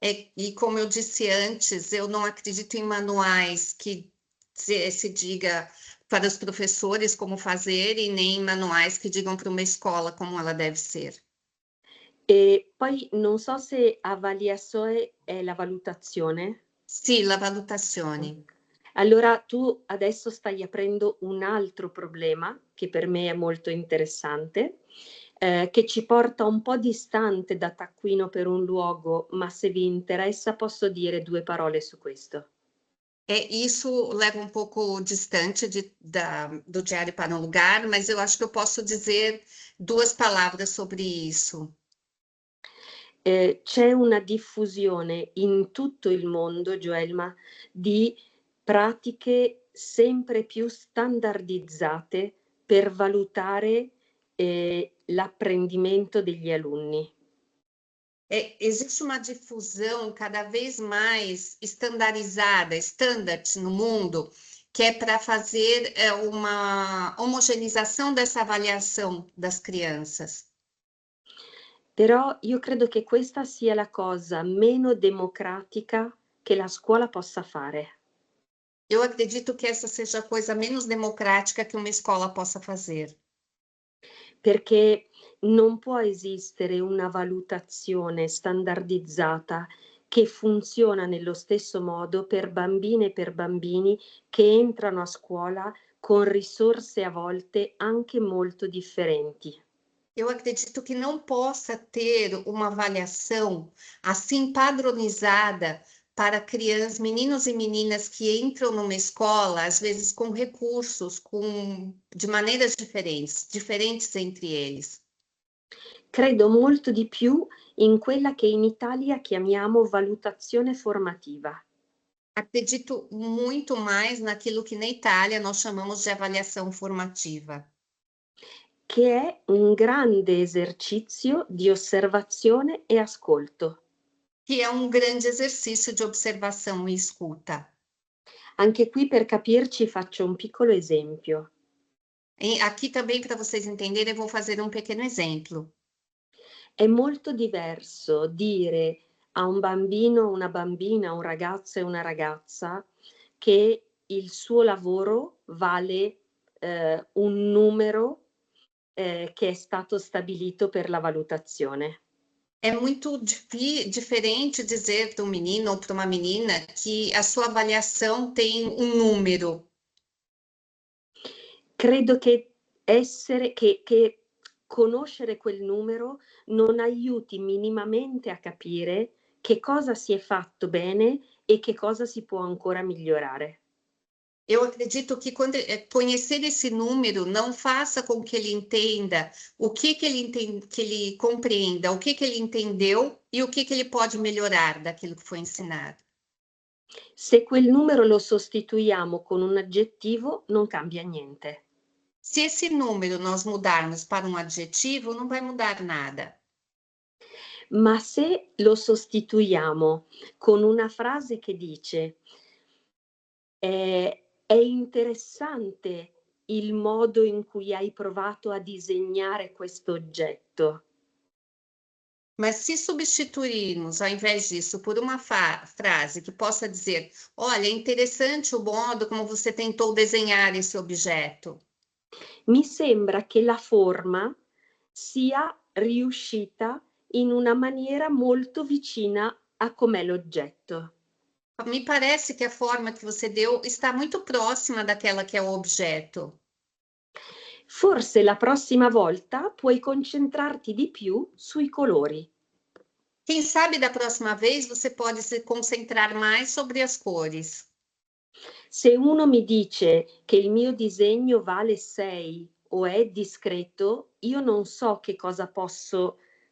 E como eu disse antes, eu não acredito em manuais que se diga para os professores como fazer e nem manuais que digam para uma escola como ela deve ser. E poi non so se avaliazione è la valutazione. Sì, la valutazione. Allora tu adesso stai aprendo un altro problema che per me è molto interessante, che ci porta un po' distante da Taccuino per un luogo, ma se vi interessa posso dire 2 parole su questo. Isso leva um pouco distante do Diário para um Lugar, mas eu acho que eu posso dizer 2 palavras sobre isso. C'è una diffusione in tutto il mondo, Joelma, di pratiche sempre più standardizzate per valutare l'apprendimento degli alunni. Existe uma difusão cada vez mais estandarizada, standard no mundo, que é para fazer uma homogeneização dessa avaliação das crianças. Però io credo che questa sia la cosa meno democratica che la scuola possa fare. Eu acredito que essa seja a coisa menos democrática que uma escola possa fazer. Perché non può esistere una valutazione standardizzata che funziona nello stesso modo per bambine e per bambini che entrano a scuola con risorse a volte anche molto differenti. Eu acredito que não possa ter uma avaliação assim padronizada para crianças, meninos e meninas que entram numa escola, às vezes com recursos, de maneiras diferentes entre eles. Credo molto di più in quella che in Italia chiamiamo valutazione formativa. Acredito muito mais naquilo que na Itália nós chamamos de avaliação formativa. Che è un grande esercizio di osservazione e ascolto. Que é um grande exercício de observação e escuta. Anche qui per capirci faccio un piccolo esempio. E aqui também, para vocês entenderem, eu vou fazer um pequeno exemplo. È molto diverso dire a un bambino, una bambina, un ragazzo e una ragazza che il suo lavoro vale un numero che è stato stabilito per la valutazione. É muito diferente dizer para um menino ou para uma menina que a sua avaliação tem um número. Credo che conoscere quel numero non aiuti minimamente a capire che cosa si è fatto bene e che cosa si può ancora migliorare. Eu acredito que conhecer esse número não faça com que ele entenda o que ele compreenda, o que ele entendeu e o que ele pode melhorar daquilo que foi ensinado. Se quel numero lo sostituiamo con un aggettivo, non cambia niente. Se esse número nós mudarmos para um adjetivo, não vai mudar nada. Ma se lo sostituiamo con una frase che dice è interessante il modo in cui hai provato a disegnare questo oggetto. Mas se substituirmos, ao invés disso, por uma frase que possa dizer: olha, é interessante o modo como você tentou desenhar esse objeto. Mi sembra che la forma sia riuscita in una maniera molto vicina a com'è l'oggetto. Me parece que a forma que você deu está muito próxima daquela que é o objeto. Forse la prossima volta puoi concentrarti di più sui colori. Quem sabe da próxima vez você pode se concentrar mais sobre as cores. Se uno mi dice che il mio disegno vale 6 o è discreto, io non so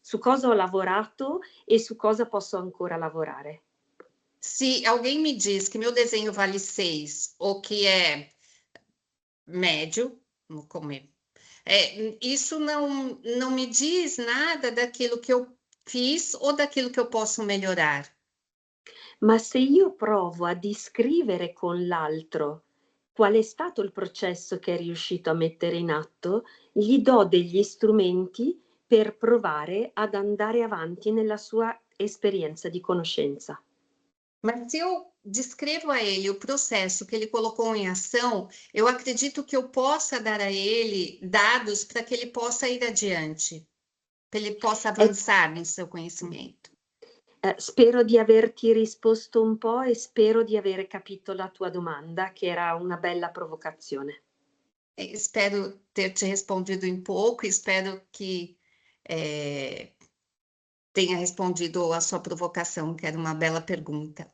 su cosa ho lavorato e su cosa posso ancora lavorare. Se alguém me diz que meu desenho vale 6 ou que é médio, isso não me diz nada daquilo que eu fiz ou daquilo que eu posso melhorar. Ma se io provo a descrivere con l'altro qual è stato il processo che è riuscito a mettere in atto, gli do degli strumenti per provare ad andare avanti nella sua esperienza di conoscenza. Mas se eu descrevo a ele o processo que ele colocou em ação, eu acredito que eu possa dar a ele dados para que ele possa ir adiante, para ele possa avançar no seu conhecimento. Spero di averti risposto un po' e spero di avere capito la tua domanda, che era una bella provocazione. Espero ter te respondido em pouco, espero que tenha respondido a sua provocação, que era uma bela pergunta.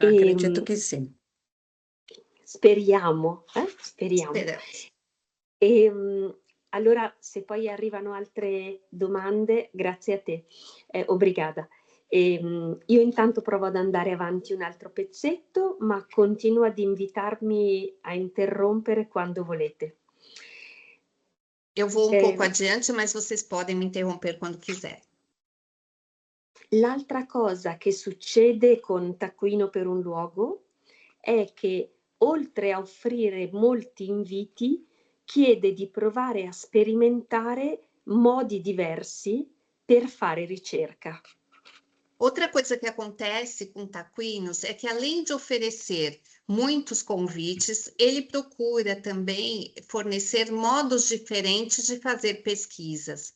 Acredito que sim. Speriamo, speriamo. Esperamos. Allora, se poi arrivano altre domande, grazie a te, obrigada. Io intanto provo ad andare avanti un altro pezzetto, ma continuo ad invitarmi a interrompere quando volete. Eu vou pouco adiante, mas vocês podem me interromper quando quiser. L'altra cosa che succede con Taccuino per un luogo è che, oltre a offrire molti inviti, chiede di provare a sperimentare modi diversi per fare ricerca. Outra coisa que acontece com Taquinos é que, além de oferecer muitos convites, ele procura também fornecer modos diferentes de fazer pesquisas.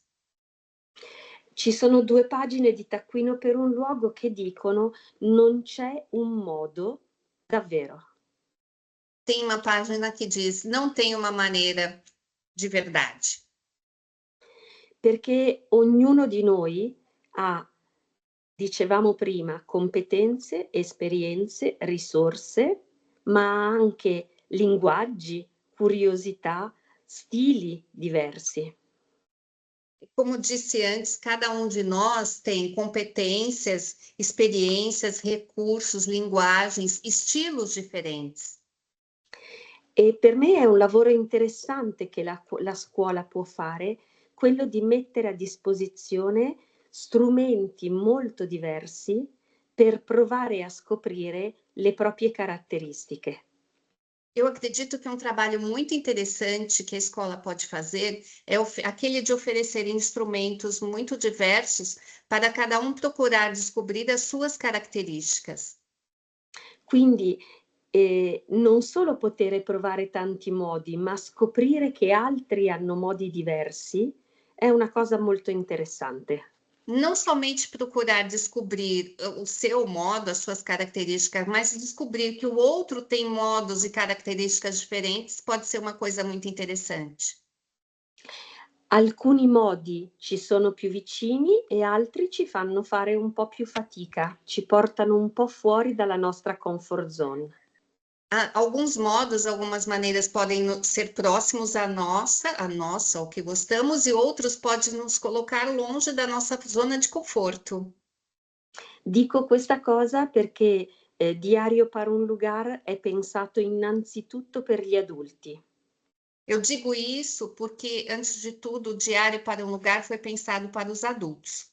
Ci sono 2 pagine di Taccuino per un luogo che dicono: non c'è un modo, davvero. Tem uma página que diz: não tem uma maneira de verdade. Perché ognuno di noi ha, dicevamo prima, competenze, esperienze, risorse, ma anche linguaggi, curiosità, stili diversi. Como disse antes, cada um de nós tem competências, experiências, recursos, linguagens, estilos diferentes. E per me è un lavoro interessante che la scuola può fare, quello di mettere a disposizione strumenti molto diversi per provare a scoprire le proprie caratteristiche. Eu acredito que um trabalho muito interessante que a escola pode fazer é aquele de oferecer instrumentos muito diversos para cada um procurar descobrir as suas características. Quindi non solo poter provare tanti modi, ma scoprire che altri hanno modi diversi è una cosa molto interessante. Não somente procurar descobrir o seu modo, as suas características, mas descobrir que o outro tem modos e características diferentes pode ser uma coisa muito interessante. Alcuni modi ci sono più vicini e altri ci fanno fare un po' più fatica, ci portano un po' fuori dalla nostra comfort zone. Alguns modos, algumas maneiras podem ser próximos à nossa, ao que gostamos, e outros podem nos colocar longe da nossa zona de conforto. Dico questa cosa perché Diario para un lugar è pensato innanzitutto per gli adulti. Eu digo isso porque, antes de tudo, o Diário para um Lugar foi pensado para os adultos.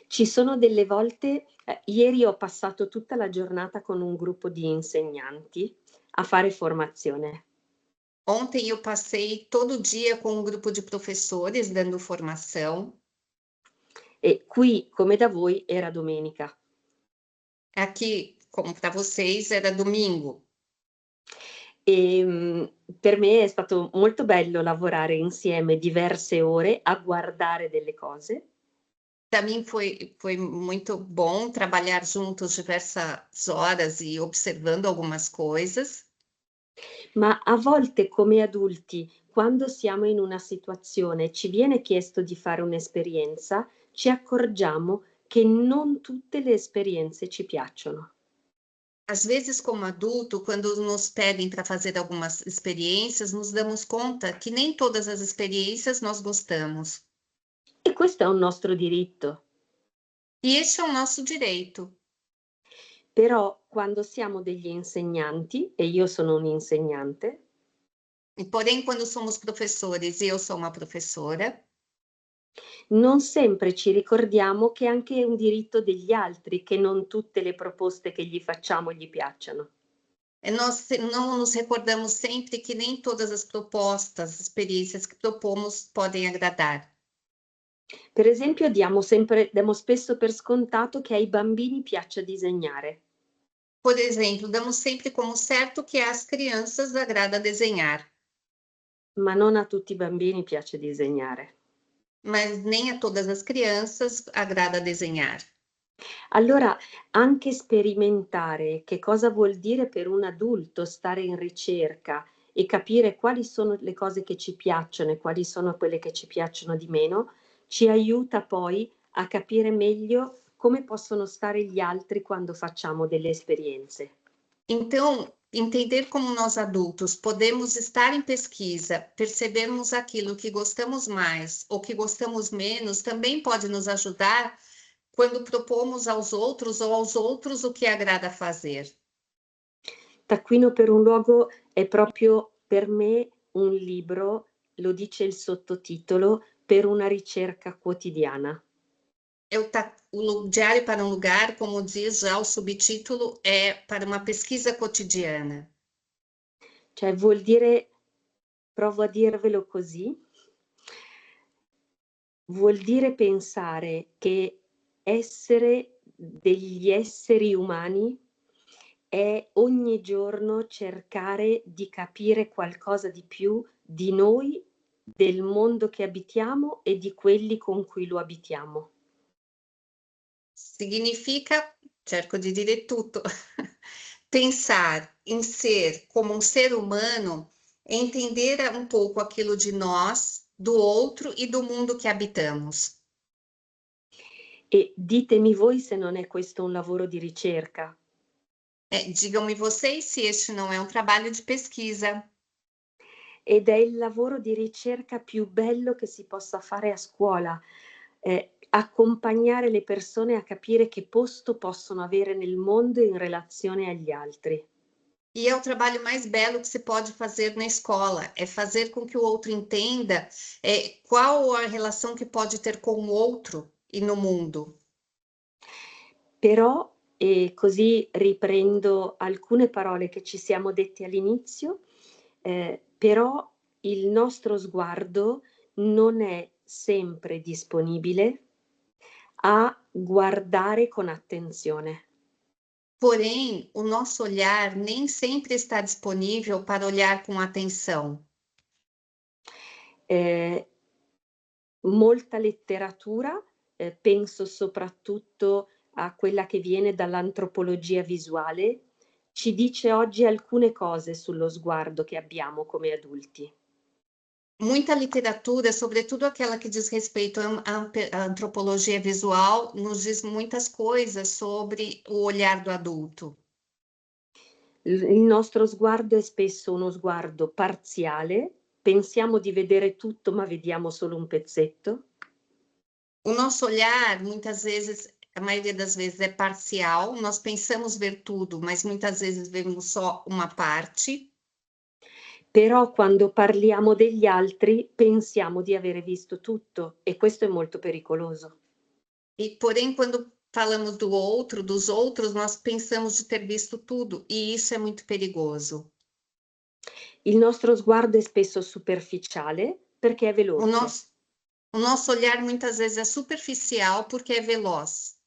Ci sono delle volte, ieri ho passato tutta la giornata con un gruppo di insegnanti a fare formazione. Ontem eu passei todo dia com um grupo de professores dando formação. E qui, come da voi, era domenica. Aqui, como para vocês, era domingo. Per me è stato molto bello lavorare insieme diverse ore a guardare delle cose. Para mim foi muito bom trabalhar juntos diversas horas e observando algumas coisas. Ma a volte come adulti, quando siamo in una situazione, ci viene chiesto di fare un'esperienza, ci accorgiamo che non tutte le esperienze ci piacciono. Às vezes, como adulto, quando nos pedem para fazer algumas experiências, nos damos conta que nem todas as experiências nós gostamos. E questo è un nostro diritto. E esse é o nosso direito. Però quando siamo degli insegnanti, e io sono un insegnante, E, porém, quando somos professores, e eu sou uma professora, non sempre ci ricordiamo che anche è un diritto degli altri che non tutte le proposte che gli facciamo gli piacciono. nós não nos recordamos sempre que nem todas as propostas, experiências que propomos podem agradar. Per esempio, diamo spesso per scontato che ai bambini piaccia disegnare, Por exemplo, damos sempre como certo que às crianças agrada desenhar, ma non a tutti i bambini piace disegnare. mas nem a todas as crianças agrada desenhar. Allora, anche sperimentare che cosa vuol dire per un adulto stare in ricerca e capire quali sono le cose che ci piacciono e quali sono quelle che ci piacciono di meno, ci aiuta poi a capire meglio come possono stare gli altri quando facciamo delle esperienze. Então, entender como nós adultos podemos estar em pesquisa, percebermos aquilo que gostamos mais ou que gostamos menos, também pode nos ajudar quando propomos aos outros ou aos outros o que agrada fazer. Taccuino per un luogo è proprio per me un libro, lo dice il sottotitolo, per una ricerca quotidiana. O Diário para um Lugar, como diz já o subtítulo, é para uma pesquisa cotidiana. Cioè vuol dire, provo a dirvelo così, vuol dire pensare che essere degli esseri umani è ogni giorno cercare di capire qualcosa di più di noi, del mondo che abitiamo e di quelli con cui lo abitiamo. Significa, cerco de dire tutto, pensar em ser como um ser humano, entender um pouco aquilo de nós, do outro e do mundo que habitamos. E ditemi voi se non è questo un lavoro di ricerca. Digam-me vocês se este não é um trabalho de pesquisa. Ed è il lavoro di ricerca più bello che si possa fare a scuola, accompagnare le persone a capire che posto possono avere nel mondo in relazione agli altri. E é o trabalho mais belo que se pode fazer na escola, é fazer com que o outro entenda qual a relação que pode ter com o outro e no mundo. Però, e così riprendo alcune parole che ci siamo detti all'inizio, però il nostro sguardo non è sempre disponibile a guardare con attenzione. Porém, o nosso olhar nem sempre está disponível para olhar com atenção. Molta letteratura, penso soprattutto a quella che viene dall'antropologia visuale, ci dice oggi alcune cose sullo sguardo che abbiamo come adulti. Muita literatura, sobretudo aquela que diz respeito à antropologia visual, nos diz muitas coisas sobre o olhar do adulto. Il nostro sguardo è spesso uno sguardo parziale, pensiamo di vedere tutto ma vediamo solo un pezzetto. O nosso olhar, muitas vezes, a maioria das vezes é parcial, nós pensamos ver tudo, mas muitas vezes vemos só uma parte. Però quando parliamo degli altri pensiamo di avere visto tutto e questo è molto pericoloso. E porém, quando falamos do outro, dos outros, nós pensamos de ter visto tudo, e isso é muito perigoso. Il nostro sguardo è spesso superficiale perché è O veloce. nosso olhar muitas vezes é superficial porque é veloz.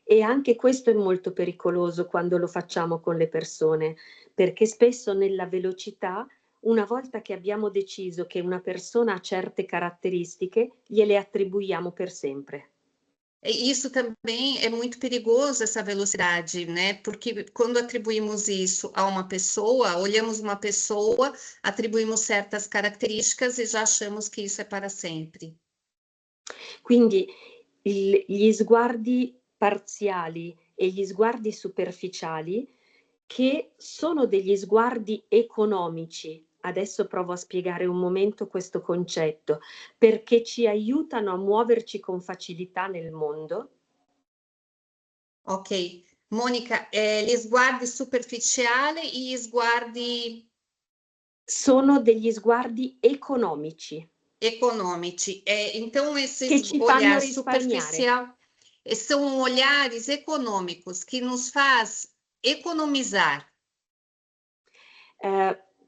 E anche questo è molto pericoloso quando lo facciamo con le persone, perché spesso nella velocità, una volta che abbiamo deciso che una persona ha certe caratteristiche, gliele attribuiamo per sempre. E isso também é muito perigoso, essa velocidade, né? Porque quando atribuímos isso a uma pessoa, olhamos uma pessoa, atribuímos certas características e já achamos que isso é para sempre. Quindi gli sguardi parziali e gli sguardi superficiali, che sono degli sguardi economici. Adesso provo a spiegare un momento questo concetto, perché ci aiutano a muoverci con facilità nel mondo. Ok. Mônica, gli sguardi superficiali e gli sguardi Sono degli sguardi economici. econômici. Então, Che esse ci fanno olhar risparmiare. superficial são olhares econômicos que nos faz economizar.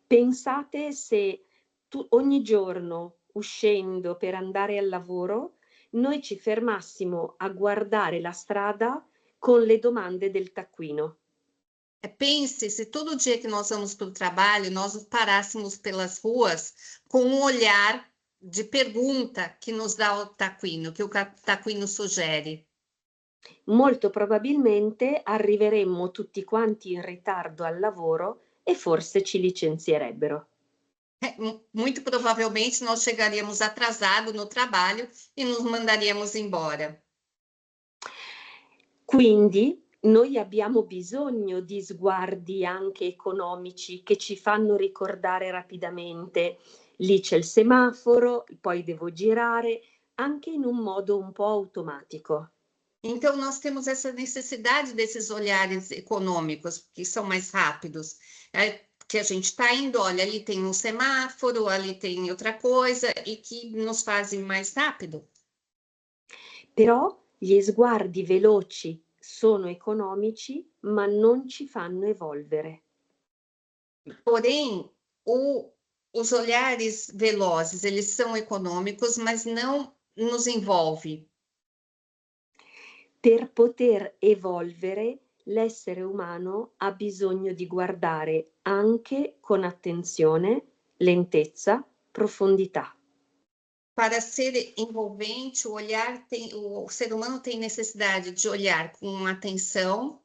Pensate se ogni giorno uscendo per andare al lavoro noi ci fermassimo a guardare la strada con le domande del taccuino. Pense se todo dia que nós vamos para o trabalho, nós parássemos pelas ruas com um olhar de pergunta que nos dá o taccuino, que o taccuino sugere. Molto probabilmente arriveremmo tutti quanti in ritardo al lavoro e forse ci licenzierebbero. Muito provavelmente nós chegaríamos atrasados no trabalho e nos mandaríamos embora. Quindi noi abbiamo bisogno di sguardi anche economici che ci fanno ricordare rapidamente: lì c'è il semaforo, poi devo girare, anche in un modo un po' automatico. Então, nós temos essa necessidade desses olhares econômicos, que são mais rápidos. Que a gente está indo, olha, ali tem um semáforo, ali tem outra coisa, e que nos fazem mais rápido. Però gli sguardi veloci sono economici, ma non ci fanno evolvere. Porém, os olhares velozes, eles são econômicos, mas não nos envolve. Per poter evolvere, l'essere umano ha bisogno di guardare anche con attenzione, lentezza, profondità. Para ser envolvente, o ser humano tem necessidade de olhar com atenção,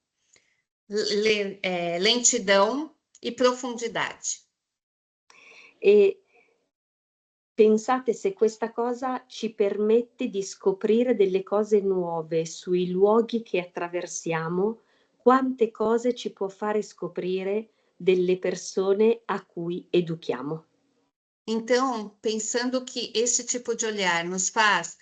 lentidão e profondidade. E pensate se questa cosa ci permette di scoprire delle cose nuove sui luoghi che attraversiamo, quante cose ci può fare scoprire delle persone a cui educhiamo. Então, pensando que esse tipo de olhar nos faz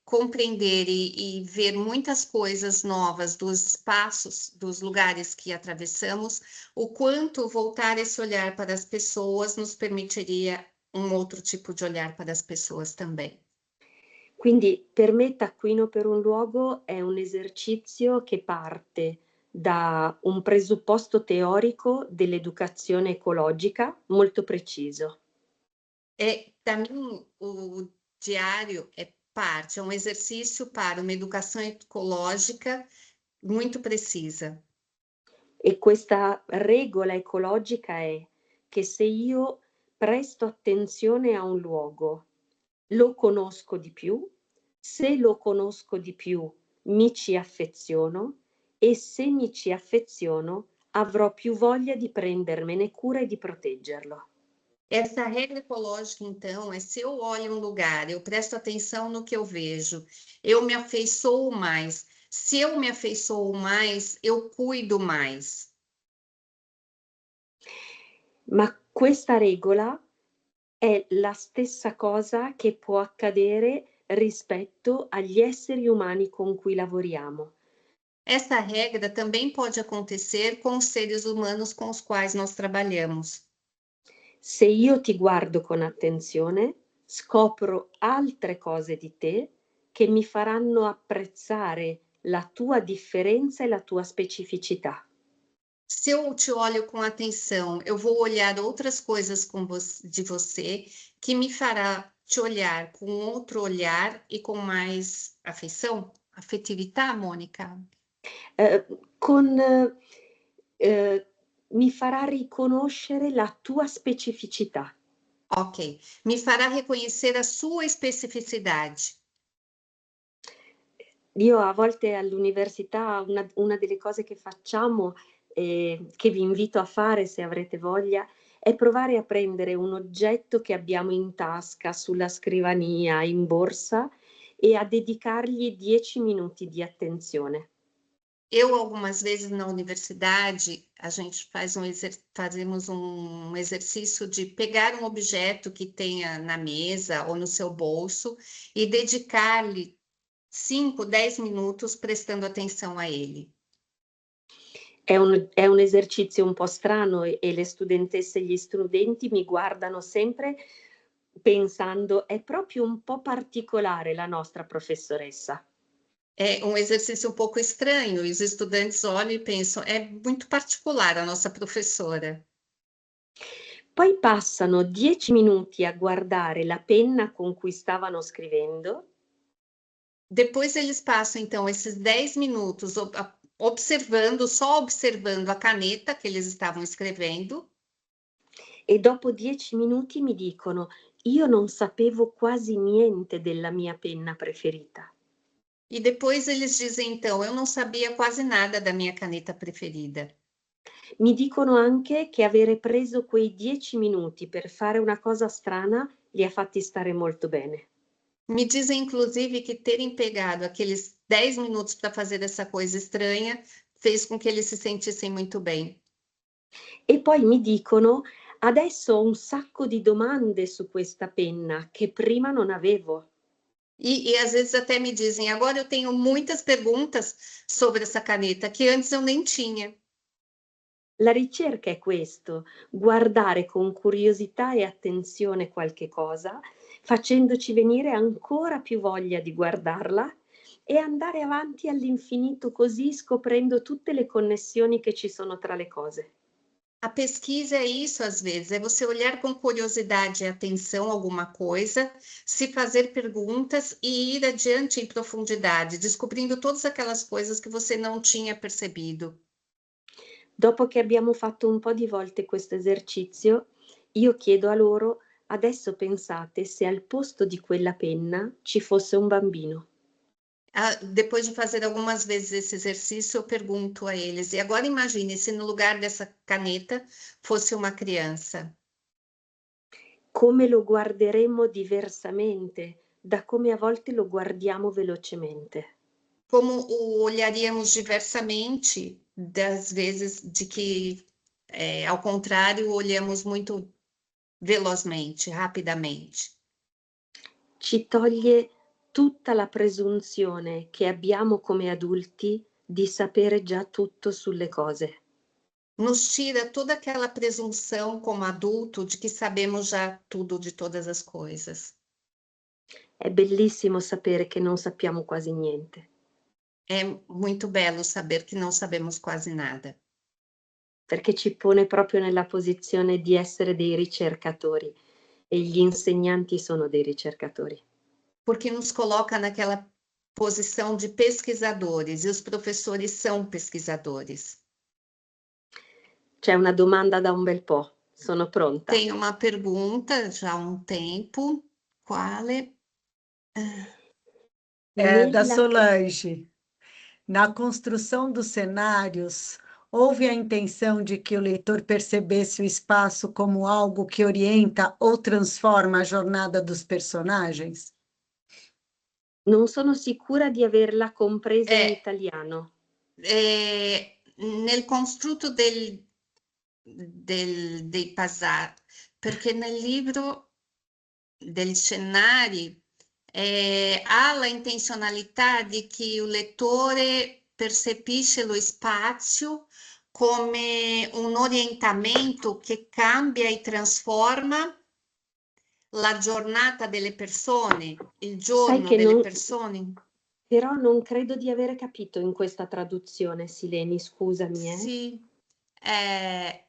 compreender e ver muitas coisas novas dos espaços, dos lugares que atravessamos, o quanto voltar esse olhar para as pessoas nos permitiria um outro tipo de olhar para as pessoas também. Quindi per me Taccuino per un luogo è un esercizio che parte da un presupposto teorico dell'educazione ecologica molto preciso. Para mim, o diário é um exercício para uma educação ecológica muito precisa. E questa regola ecologica è che se io presto attenzione a un luogo, lo conosco di più, se lo conosco di più mi ci affeziono e se mi ci affeziono avrò più voglia di prendermene cura e di proteggerlo. Essa regra ecológica, então, se eu olho um lugar, eu presto atenção no que eu vejo, eu me afeiçoo mais. Se eu me afeiçoo mais, eu cuido mais. Ma questa regola è la stessa cosa che può accadere rispetto agli esseri umani con cui lavoriamo. Essa regra também pode acontecer com os seres humanos com os quais nós trabalhamos. Se io ti guardo con attenzione, scopro altre cose di te che mi faranno apprezzare la tua differenza e la tua specificità. Se eu te olho com atenção, eu vou olhar outras coisas de você que me fará te olhar com outro olhar e com mais afeição, afetividade, Mônica? Mi farà riconoscere la tua specificità. Ok, mi farà reconhecer a sua especificidade. Io a volte all'università una delle cose che facciamo, che vi invito a fare se avrete voglia, è provare a prendere un oggetto che abbiamo in tasca, sulla scrivania, in borsa e a dedicargli 10 minuti di attenzione. Eu, algumas vezes na universidade, a gente fazemos um exercício de pegar um objeto que tenha na mesa ou no seu bolso e dedicar-lhe 5, 10 minutos prestando atenção a ele. È un esercizio un po' strano e le studentesse e gli studenti mi guardano sempre pensando è proprio un po' particolare la nostra professoressa. É um exercício um pouco estranho, e os estudantes olham e pensam, é muito particular a nossa professora. Poi passano 10 minuti a guardare la penna con cui stavano scrivendo Depois eles passam, então, esses 10 minutos observando, só observando a caneta que eles estavam escrevendo. E dopo 10 minuti mi dicono, io non sapevo quasi niente della mia penna preferita. E depois eles dizem, então, eu não sabia quase nada da minha caneta preferida. Mi dicono anche che avere preso quei 10 minuti per fare una cosa strana li ha fatti stare molto bene. Me dizem, inclusive, que terem pegado aqueles 10 minutos para fazer essa coisa estranha fez com que eles se sentissem muito bem. E poi mi dicono, adesso ho un sacco di domande su questa penna che prima non avevo. E às vezes até me dizem, agora eu tenho muitas perguntas sobre essa caneta que antes eu nem tinha. La ricerca è questo, guardare con curiosità e attenzione qualche cosa, facendoci venire ancora più voglia di guardarla e andare avanti all'infinito così scoprendo tutte le connessioni che ci sono tra le cose. A pesquisa é isso, às vezes, é você olhar com curiosidade e atenção alguma coisa, se fazer perguntas e ir adiante em profundidade, descobrindo todas aquelas coisas que você não tinha percebido. Dopo che abbiamo fatto un po' di volte questo esercizio, io chiedo a loro, adesso pensate se al posto di quella penna ci fosse un bambino. Depois de fazer algumas vezes esse exercício, eu pergunto a eles, e agora imagine se no lugar dessa caneta fosse uma criança. Come lo guarderemmo diversamente da come a volte lo guardiamo velocemente. Como o olharíamos diversamente das vezes de que, ao contrário, olhamos muito velozmente, rapidamente. Ci toglie tutta la presunzione che abbiamo come adulti di sapere già tutto sulle cose. Nos tira toda aquela presunção como adulto de que sabemos já tudo de todas as coisas. È bellissimo sapere che non sappiamo quasi niente. É muito belo saber que não sabemos quase nada. Perché ci pone proprio nella posizione di essere dei ricercatori e gli insegnanti sono dei ricercatori. Porque nos coloca naquela posição de pesquisadores e os professores são pesquisadores. C'è una domanda da un bel po', sono pronta. Tem uma pergunta já há um tempo. Quale? Da Nella- Solange. Na construção dos cenários, houve a intenção de que o leitor percebesse o espaço como algo que orienta ou transforma a jornada dos personagens? Non sono sicura di averla compresa in É. italiano. Nel construto dei passar, perché nel libro degli scenari ha la intenzionalità di che il lettore percepisce lo spazio come un orientamento che cambia e trasforma la giornata delle persone, il giorno che delle non- persone. Però non credo di avere capito in questa traduzione, Sileni, scusami. Sì, E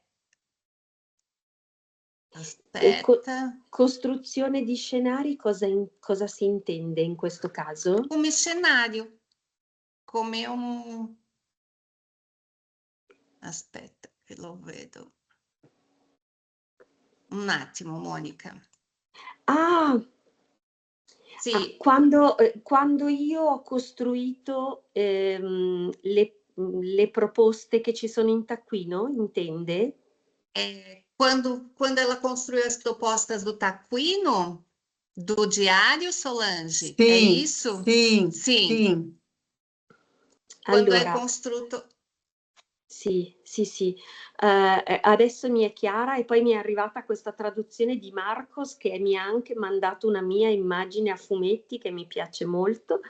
aspetta. costruzione di scenari, cosa si intende in questo caso? Come scenario, come un... Aspetta, che lo vedo. Un attimo, Monica. Ah, Sì, quando io ho costruito le proposte che ci sono in taccuino, intende? quando ela construiu as propostas do Taquino, do diário, Solange, é Sim, isso? sim, Sim. sim. Quando Allora, è costruito... sì. Adesso mi è chiara e poi mi è arrivata questa traduzione di Marcos che mi ha anche mandato una mia immagine a fumetti che mi piace molto.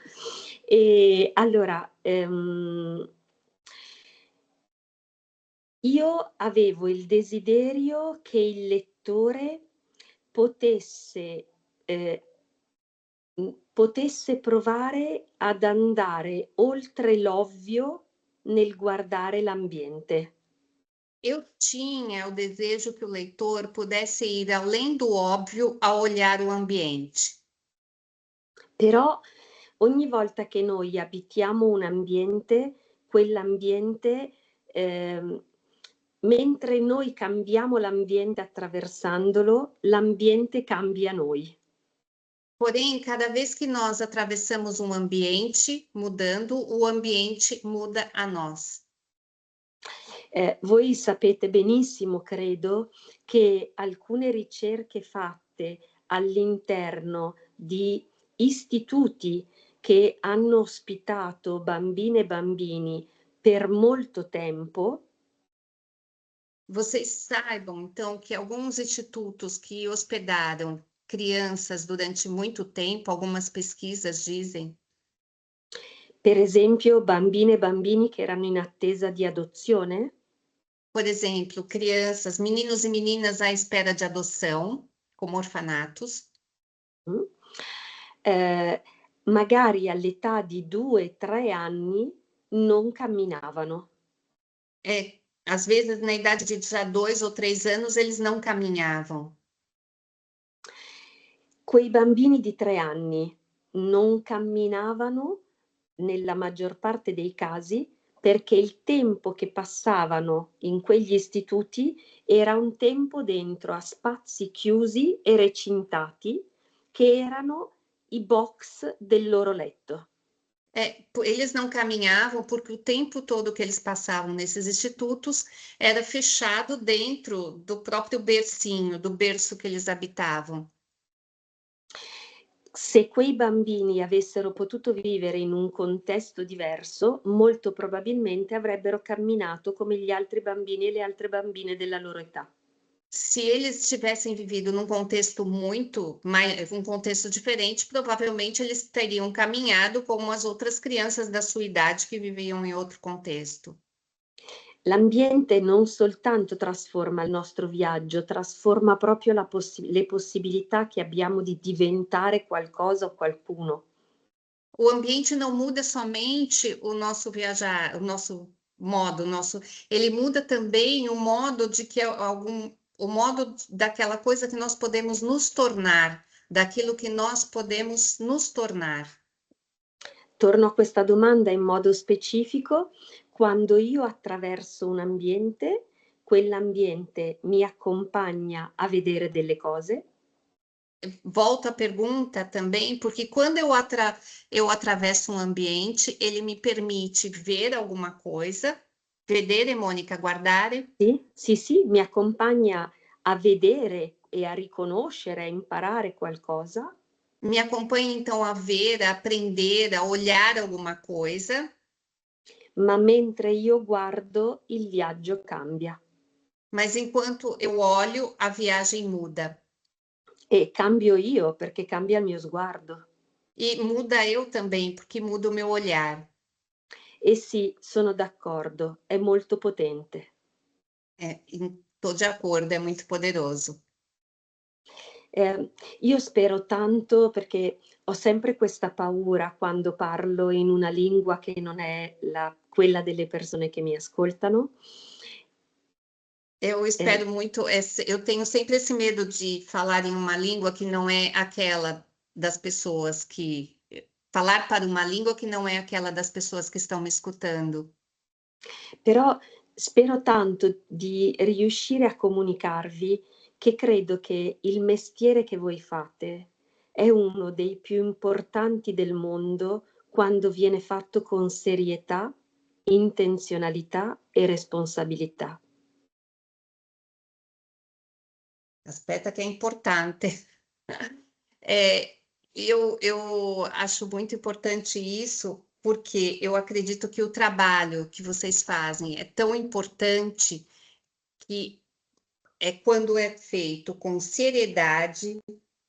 E allora, io avevo il desiderio che il lettore potesse provare ad andare oltre l'ovvio nel guardare l'ambiente. Eu tinha o desejo que o leitor pudesse ir além do óbvio ao olhar o ambiente. Però ogni volta che noi abitiamo un ambiente, quell'ambiente, mentre noi cambiamo l'ambiente attraversandolo, l'ambiente cambia noi. Porém, cada vez que nós atravessamos um ambiente, mudando, o ambiente muda a nós. Voi sapete benissimo, credo, che alcune ricerche fatte all'interno di istituti che hanno ospitato bambine e bambini per molto tempo, Vocês saibam, então, que alguns institutos que hospedaram crianças durante muito tempo, algumas pesquisas dizem, per esempio bambine e bambini che erano in attesa di adozione, por exemplo, crianças, meninos e meninas à espera de adoção, como orfanatos, magari all'età di 2-3 anni non camminavano. às vezes na idade de já 2 ou 3 anos eles não caminhavam. Quei bambini di 3 anni non camminavano nella maggior parte dei casi perché il tempo che passavano in quegli istituti era un tempo dentro a spazi chiusi e recintati che erano i box del loro letto. Eles não caminhavam porque o tempo todo que eles passavam nesses institutos era fechado dentro do próprio bercinho, do berço que eles habitavam. Se quei bambini avessero potuto vivere in un contesto diverso, molto probabilmente avrebbero camminato come gli altri bambini e le altre bambine della loro età. Se eles tivessem vivido num contexto um contexto diferente, provavelmente eles teriam caminhado como as outras crianças da sua idade que viviam em outro contexto. L'ambiente non soltanto trasforma il nostro viaggio, trasforma proprio le possibilità che abbiamo di diventare qualcosa o qualcuno. O ambiente não muda somente o nosso viajar, o nosso modo, ele muda também o modo de que o modo daquela coisa que nós podemos nos tornar, daquilo que nós podemos nos tornar. Torno a questa domanda in modo specifico. Quando io attraverso un ambiente, quell'ambiente mi accompagna a vedere delle cose. Volto à pergunta também, porque quando eu atravesso um ambiente, ele me permite ver alguma coisa, vedere, Mônica, guardare? Sì, mi accompagna a vedere e a riconoscere, a imparare qualcosa. Me acompanha então a ver, a aprender, a olhar alguma coisa. Ma mentre io guardo, il viaggio cambia. Mas enquanto eu olho, a viagem muda. E cambio io perché cambia il mio sguardo. E muda eu também, porque muda o meu olhar. E sì, sono d'accordo, è molto potente. Estou de acordo, é muito poderoso. Io spero tanto perché ho sempre questa paura quando parlo in una lingua che non è quella delle persone che mi ascoltano. Eu espero muito, eu tenho sempre esse medo de falar em uma língua que não é aquela das pessoas que... Falar para uma língua que não é aquela das pessoas que estão me escutando. Però spero tanto di riuscire a comunicarvi che credo che il mestiere che voi fate è uno dei più importanti del mondo quando viene fatto con serietà, intenzionalità e responsabilità. Aspetta que é importante. Eu acho muito importante isso, porque eu acredito que o trabalho que vocês fazem é tão importante que é quando é feito com seriedade,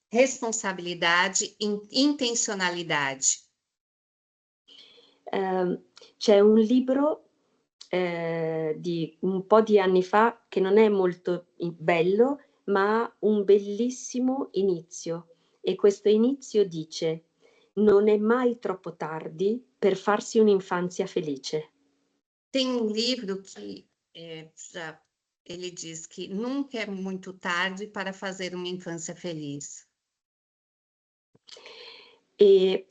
responsabilidade e intencionalidade. C'è un libro di un po' di anni fa che non è molto bello, ma ha un bellissimo inizio. E questo inizio dice: non è mai troppo tardi per farsi un'infanzia felice. Tem um livro que ele diz que nunca é muito tarde para fazer uma infância feliz. E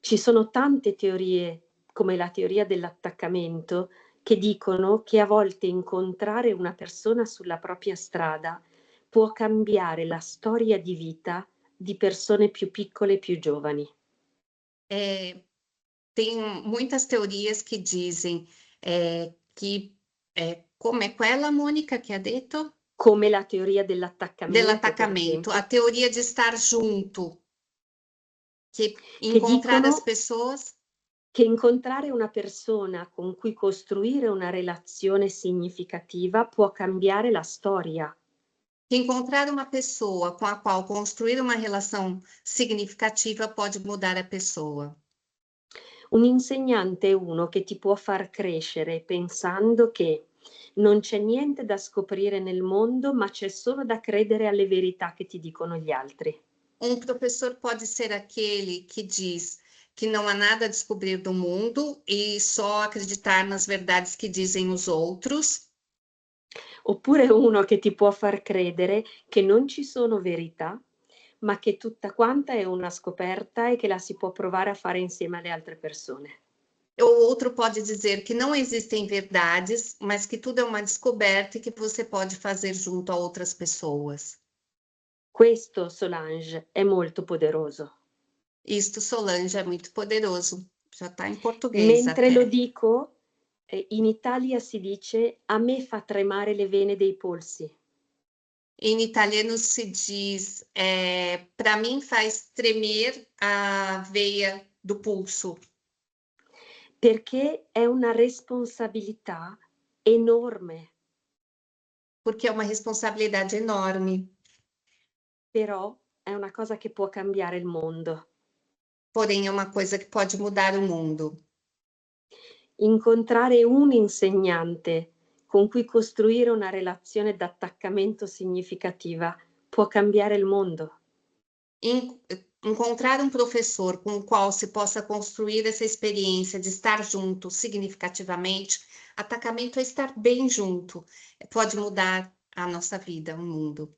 Ci sono tante teorie, come la teoria dell'attaccamento, che dicono che a volte incontrare una persona sulla propria strada può cambiare la storia di vita di persone più piccole e più giovani. Tem muitas teorias que dizem que, como é quella, Mônica, que ha detto? Come la teoria dell'attaccamento, per Dell'attaccamento, esempio, a teoria de estar junto, que che encontrar as dicono pessoas, che incontrare una persona con cui costruire una relazione significativa può cambiare la storia. que encontrar uma pessoa com a qual construir uma relação significativa pode mudar a pessoa. Un insegnante è uno che ti può far crescere pensando che non c'è niente da scoprire nel mondo, ma c'è solo da credere alle verità che ti dicono gli altri. Um professor pode ser aquele que diz que não há nada a descobrir do mundo e só acreditar nas verdades que dizem os outros. Oppure uno che ti può far credere che non ci sono verità, ma che tutta quanta è una scoperta e che la si può provare a fare insieme alle altre persone. O outro pode dizer que não existem verdades, mas que tudo é uma descoberta e que você pode fazer junto a outras pessoas. Questo, Solange, è molto poderoso. Isto, Solange, é muito poderoso. Já está em português Mentre lo até. dico, in Italia si dice a me fa tremare le vene dei polsi. Em italiano se diz, para mim faz tremer a veia do pulso, Perché è una responsabilità enorme, porque é uma responsabilidade enorme. però è una cosa che può cambiare il mondo. Porém, é uma coisa que pode mudar o mundo. Incontrare un insegnante con cui costruire una relazione d'attaccamento significativa può cambiare il mondo. Encontrar um professor com o qual se possa construir essa experiência de estar junto significativamente, atacamento é estar bem junto, pode mudar a nossa vida, o mundo.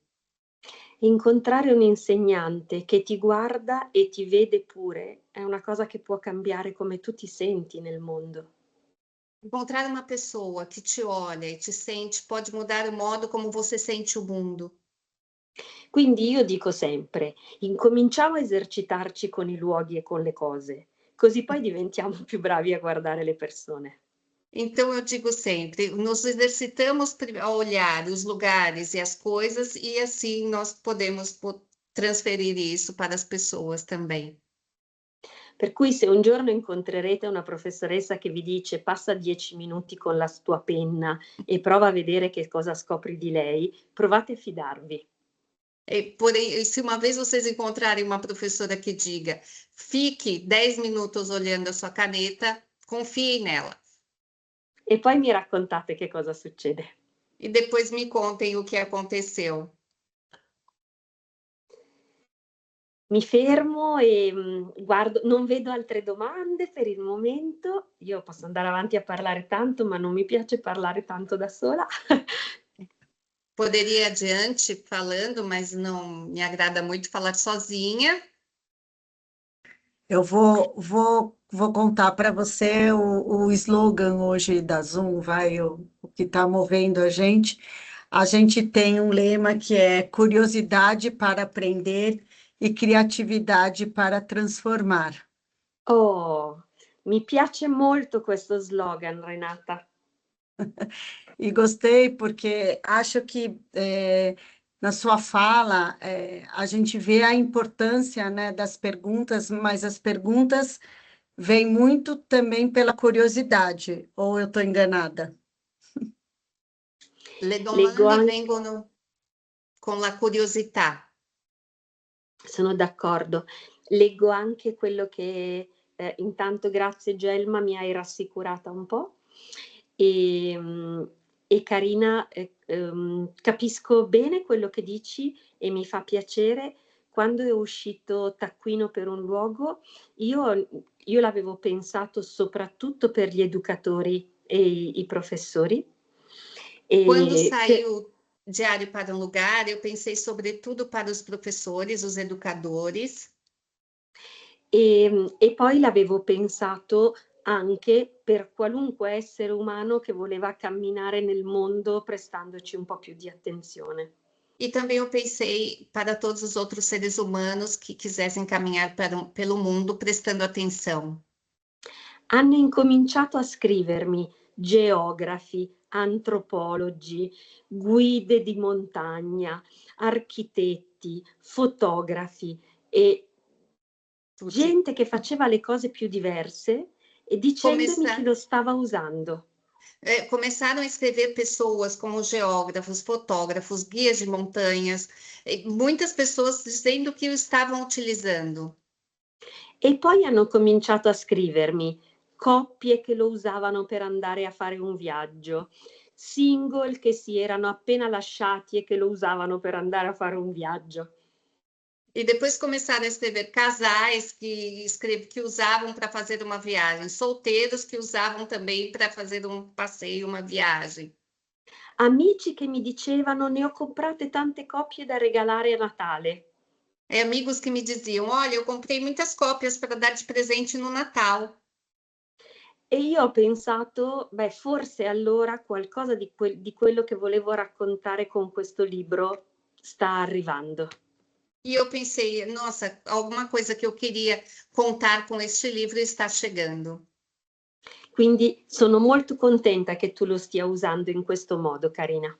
Incontrare un insegnante che ti guarda e ti vede pure è una cosa che può cambiare come tu ti senti nel mondo. Encontrar uma pessoa que te olha e te sente pode mudar o modo como você sente o mundo. Quindi io dico sempre, incominciamo a esercitarci con i luoghi e con le cose, così poi diventiamo più bravi a guardare le persone. Então, eu digo sempre, nos exercitamos a olhar os lugares e as coisas, e assim nós podemos transferir isso para as pessoas também. Per cui se un giorno incontrerete una professoressa che vi dice passa 10 minuti con la tua penna e prova a vedere che cosa scopri di lei, provate a fidarvi. Porém, se uma vez vocês encontrarem uma professora que diga, fique 10 minutos olhando a sua caneta, confie nela. E poi mi raccontate che cosa succede. E depois me contem o que aconteceu. Mi fermo e guardo, non vedo altre domande per il momento. Io posso andare avanti a parlare tanto, ma non mi piace parlare tanto da sola. Poderia ir adiante falando, mas não me agrada muito falar sozinha. Eu vou contar para você o slogan hoje da Zoom, o que está movendo a gente. A gente tem um lema que é curiosidade para aprender e criatividade para transformar. Oh, mi piace molto questo slogan, Renata. E gostei porque acho que na sua fala a gente vê a importância, né, das perguntas, mas as perguntas vêm muito também pela curiosidade, ou eu estou enganada? Le Leggo domande anche- vengono con la curiosità. Sono d'accordo. Leggo anche quello che intanto grazie Gelma mi hai rassicurata un po'. E Carina, capisco bene quello che dici e mi fa piacere. Quando è uscito Taccuino per un luogo, io l'avevo pensato soprattutto per gli educatori e i professori. Quando saiu Diário para um Lugar, eu pensei sobretudo para os professores, os educadores. E poi l'avevo pensato anche per qualunque essere umano che voleva camminare nel mondo prestandoci un po' più di attenzione. E também eu pensei para todos os outros seres humanos que quisessem caminhar pelo mundo prestando atenção. Hanno incominciato a scrivermi geografi, antropologi, guide di montagna, architetti, fotografi e Tutti. gente che faceva le cose più diverse e dicendomi chi Começar- lo stava usando. Começaram a escrever pessoas como geógrafos, fotógrafos, guias de montanhas, e muitas pessoas dizendo que o estavam utilizando. E poi hanno cominciato a scrivermi coppie che lo usavano per andare a fare un viaggio, single che si erano appena lasciati e che lo usavano per andare a fare un viaggio. E depois começaram a escrever casais que usavam para fazer uma viagem, solteiros que usavam também para fazer um passeio, uma viagem. Amici che mi dicevano ne ho comprate tante copie da regalare a Natale. E amigos que me diziam: olha, eu comprei muitas cópias para dar de presente no Natal. E io ho pensato, beh, forse allora qualcosa di quello che volevo raccontare con questo libro sta arrivando. E eu pensei, nossa, alguma coisa que eu queria contar com este livro está chegando. Quindi sono molto contenta che tu lo stia usando in questo modo, Carina.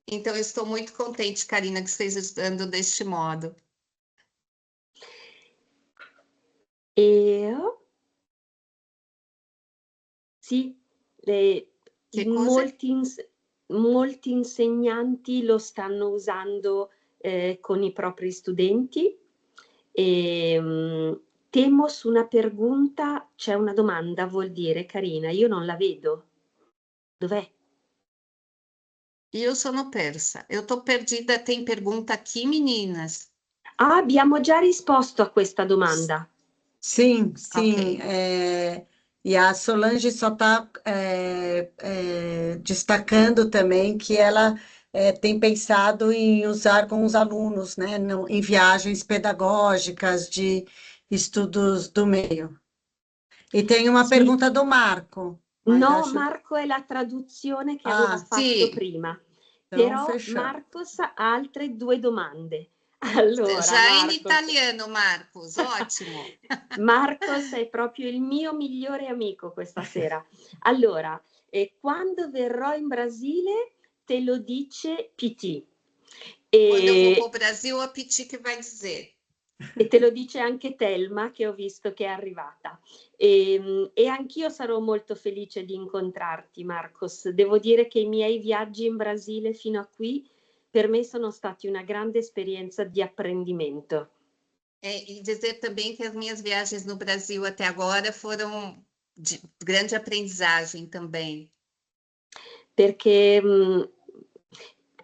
Então, eu estou muito contente, Karina, que esteja usando deste modo. E sì, Che cose? molti insegnanti lo stanno usando con i propri studenti. Temo su una pergunta c'è una domanda, vuol dire, Carina, io non la vedo. Dov'è? E eu sono persa. Eu estou perdida. Tem pergunta aqui, meninas? Ah, abbiamo già risposto a questa domanda. Sim, sim. Ok. E a Solange só está destacando também que ela tem pensado em usar com os alunos, né, em viagens pedagógicas de estudos do meio. E tem uma Sì. pergunta do Marco, mas No, acho... Marco è la traduzione che aveva Ah, fatto Sì, prima. então Però fechou. Marcos ha altre 2 domande. Allora, já em Marcos, italiano, Marcos. Ótimo. Marcos è proprio il mio migliore amico questa sera. Allora, quando verrò in Brasile te lo dice PT. Quando eu vou para o E, Brasil, a Piti que vai dizer. e te lo dice anche Telma, che ho visto che è arrivata. E anch'io sarò molto felice di incontrarti, Marcos. Devo dire che i miei viaggi in Brasile fino a qui per me sono stati una grande esperienza di apprendimento. E dizer também que as minhas viagens no Brasil até agora foram de grande aprendizagem também. Perché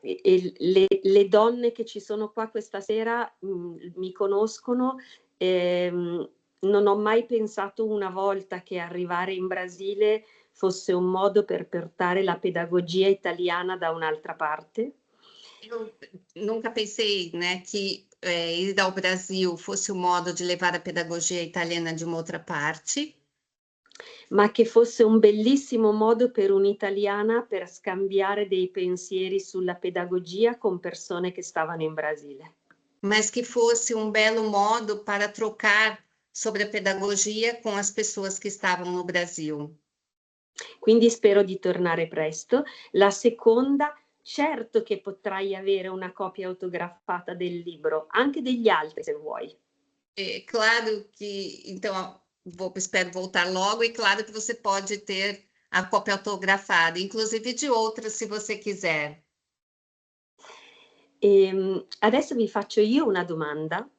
le donne che ci sono qua questa sera mi conoscono. Non ho mai pensato una volta che arrivare in Brasile fosse un modo per portare la pedagogia italiana da un'altra parte. Eu nunca pensei, né, que ir ao Brasil fosse o modo de levar a pedagogia italiana de uma outra parte, ma che fosse un bellissimo modo per un'italiana per scambiare dei pensieri sulla pedagogia con persone che stavano in Brasile. mas que fosse um belo modo para trocar sobre a pedagogia com as pessoas que estavam no Brasil. Quindi spero di tornare presto. La seconda, certo che potrai avere una copia autografata del libro, anche degli altri se vuoi. É claro que, então, espero voltar logo, e claro que você pode ter a cópia autografada, inclusive de outras, se você quiser. Adesso vi faccio io una domanda,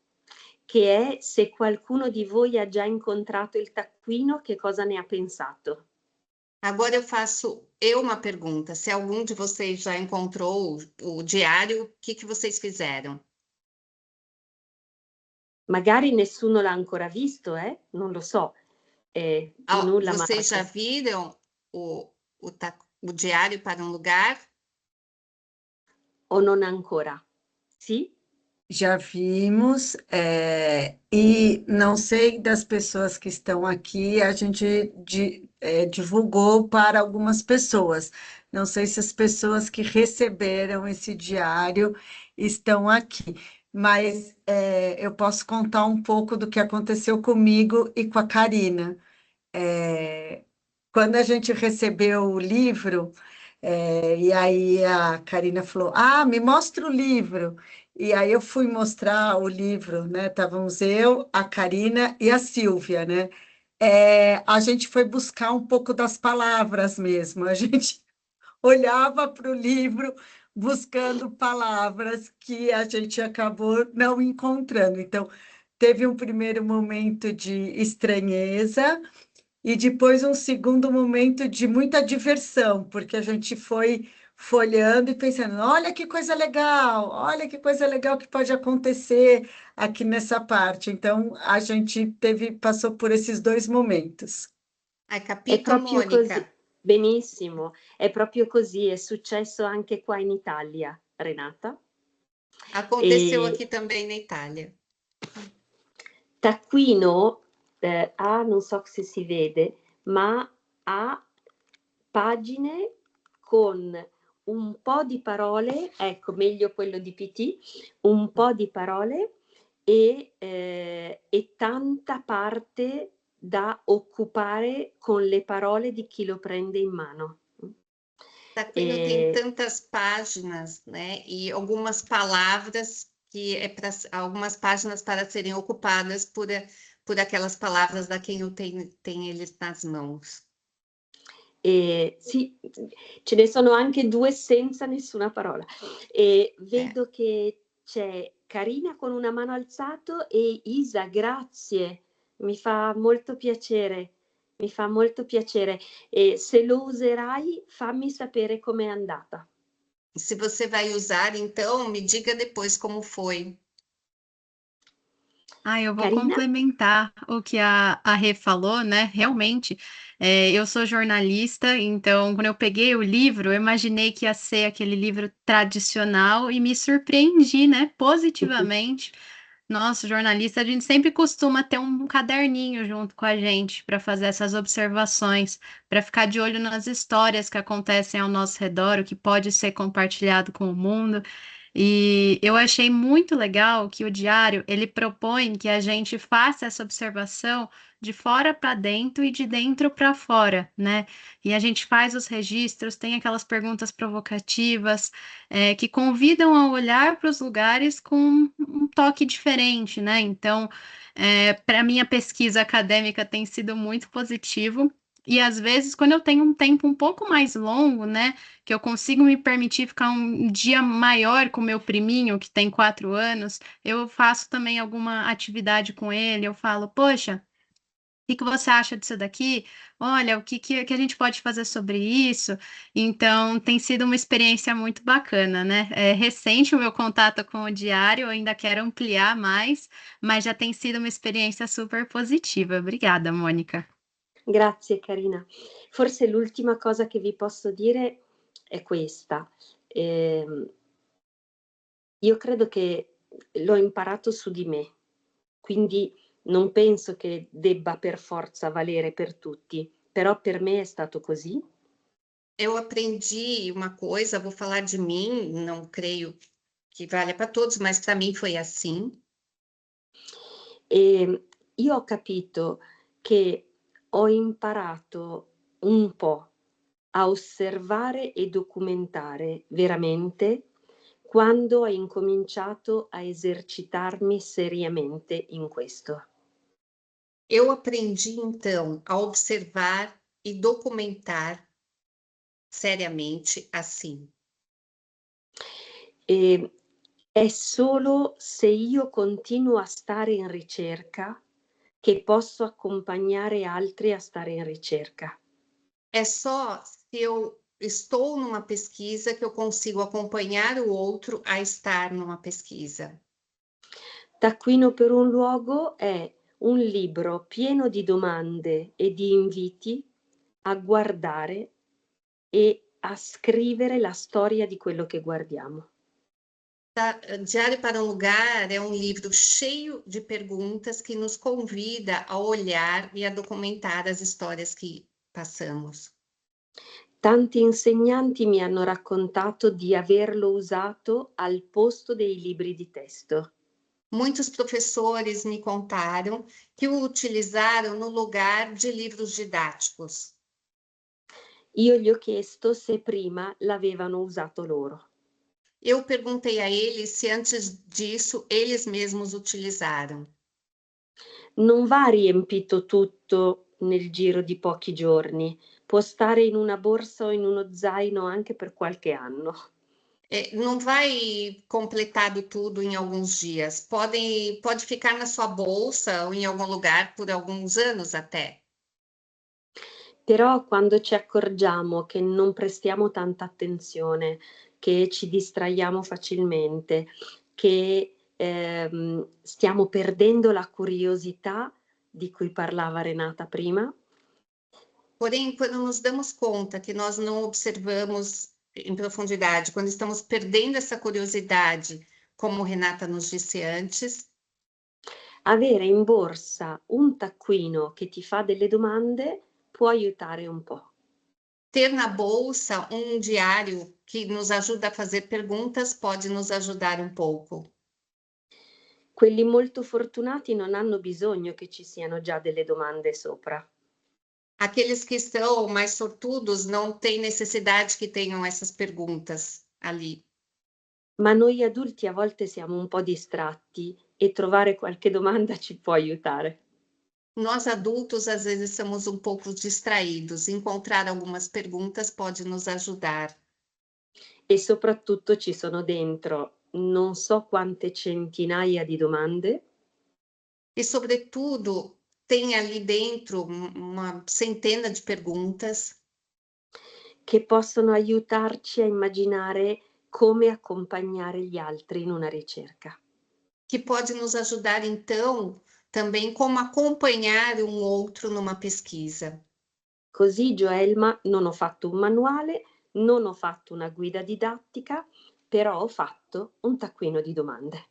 che è se qualcuno di voi ha già incontrato il taccuino, che cosa ne ha pensato? Agora eu faço uma pergunta. Se algum de vocês já encontrou o diário, o que vocês fizeram? Magari nessuno l'ha ancora visto, non lo so. Di nulla, Vocês já Marco. viram o diário para um lugar? O non ancora? Sì? Já vimos, e não sei das pessoas que estão aqui, a gente divulgou para algumas pessoas. Não sei se as pessoas que receberam esse diário estão aqui, mas eu posso contar um pouco do que aconteceu comigo e com a Karina. Quando a gente recebeu o livro, e aí a Karina falou: Ah, me mostra o livro. E aí eu fui mostrar o livro, né? Estávamos eu, a Karina e a Silvia, né? A gente foi buscar um pouco das palavras mesmo. A gente olhava para o livro buscando palavras que a gente acabou não encontrando. Então, teve um primeiro momento de estranheza. E depois um segundo momento de muita diversão, porque a gente foi folheando e pensando, olha que coisa legal que pode acontecer aqui nessa parte. Então, a gente passou por esses dois momentos. Hai È capito, proprio così, Mônica? benissimo, è proprio così, è successo anche qua in Italia, Renata. Aconteceu E aqui também na Itália. Taccuino non so se si vede, ma ha pagine con un po' di parole, ecco, meglio quello di PT, un po' di parole e tanta parte da occupare con le parole di chi lo prende in mano. Taccuino tem tantas páginas, né? E algumas palavras que para algumas páginas para serem ocupadas por aquelas palavras da quem tem eles nas mãos. Sì, ce ne sono anche due senza nessuna parola. Vedo che c'è Karina con una mano alzata e Isa, grazie, mi fa molto piacere, mi fa molto piacere. E se lo userai, fammi sapere com'è andata. Se você vai usar, então me diga depois como foi. Eu vou Karina? complementar o que a Rê falou, né? Realmente, eu sou jornalista, então quando eu peguei o livro, eu imaginei que ia ser aquele livro tradicional e me surpreendi, né? Positivamente. Nosso jornalista, a gente sempre costuma ter um caderninho junto com a gente para fazer essas observações, para ficar de olho nas histórias que acontecem ao nosso redor, o que pode ser compartilhado com o mundo. E eu achei muito legal que o diário ele propõe que a gente faça essa observação de fora para dentro e de dentro para fora, né? E a gente faz os registros, tem aquelas perguntas provocativas, que convidam a olhar para os lugares com um toque diferente, né? Então, para a minha pesquisa acadêmica tem sido muito positivo. E às vezes, quando eu tenho um tempo um pouco mais longo, né, que eu consigo me permitir ficar um dia maior com meu priminho, que tem 4 anos, eu faço também alguma atividade com ele, eu falo, poxa, o que você acha disso daqui? Olha, o que a gente pode fazer sobre isso? Então, tem sido uma experiência muito bacana, né? É recente o meu contato com o diário, eu ainda quero ampliar mais, mas já tem sido uma experiência super positiva. Obrigada, Mônica. Grazie Karina. Forse l'ultima cosa che vi posso dire è questa. Io credo che l'ho imparato su di me, quindi non penso che debba per forza valere per tutti, però per me è stato così. Eu aprendi uma coisa, vou falar de mim, não creio que valha para todos, mas para mim foi assim. E io ho capito che ho imparato un po' a osservare e documentare veramente quando ho incominciato a esercitarmi seriamente in questo. Eu aprendi, então, a observar e documentar seriamente assim. È solo se io continuo a stare in ricerca che posso accompagnare altri a stare in ricerca. É só se eu estou numa pesquisa que eu consigo acompanhar o outro a estar numa pesquisa. Taccuino per un luogo è un libro pieno di domande e di inviti a guardare e a scrivere la storia di quello che guardiamo. Diário para um Lugar é um livro cheio de perguntas que nos convida a olhar e a documentar as histórias que passamos. Tanti insegnanti mi hanno raccontato di averlo usato al posto dei libri di testo. Muitos professores me contaram que o utilizaram no lugar de livros didáticos. Io gli ho chiesto se prima l'avevano usato loro. Eu perguntei a eles se antes disso eles mesmos utilizaram. Non va riempito tutto nel giro di pochi giorni, può stare in una borsa o in uno zaino anche per qualche anno. Não vai completado tudo em alguns dias. Pode ficar na sua bolsa ou em algum lugar por alguns anos até. Però quando ci accorgiamo che non prestiamo tanta attenzione, che ci distraiamo facilmente, che stiamo perdendo la curiosità di cui parlava Renata prima, Porém, quando nos damos conta que nós não observamos em profundidade, quando estamos perdendo essa curiosidade, como Renata nos disse antes, avere in borsa un taccuino che ti fa delle domande può aiutare un po'. ter na bolsa um diário que nos ajuda a fazer perguntas pode nos ajudar um pouco. Quelli molto fortunati non hanno bisogno che ci siano già delle domande sopra. Aqueles que são mais sortudos não têm necessidade que tenham essas perguntas ali. Ma noi adulti a volte siamo un po' distratti e trovare qualche domanda ci può aiutare. Nós adultos, às vezes, somos um pouco distraídos. Encontrar algumas perguntas pode nos ajudar. E soprattutto ci sono dentro non so quante centinaia di domande E, sobretudo, tem ali dentro uma centena de perguntas che possono aiutarci a immaginare come accompagnare gli altri in una ricerca. que pode nos ajudar, então, também como acompanhar um outro numa pesquisa. Così, Joelma, non ho fatto un manuale, non ho fatto una guida didattica, però ho fatto un taccuino di domande.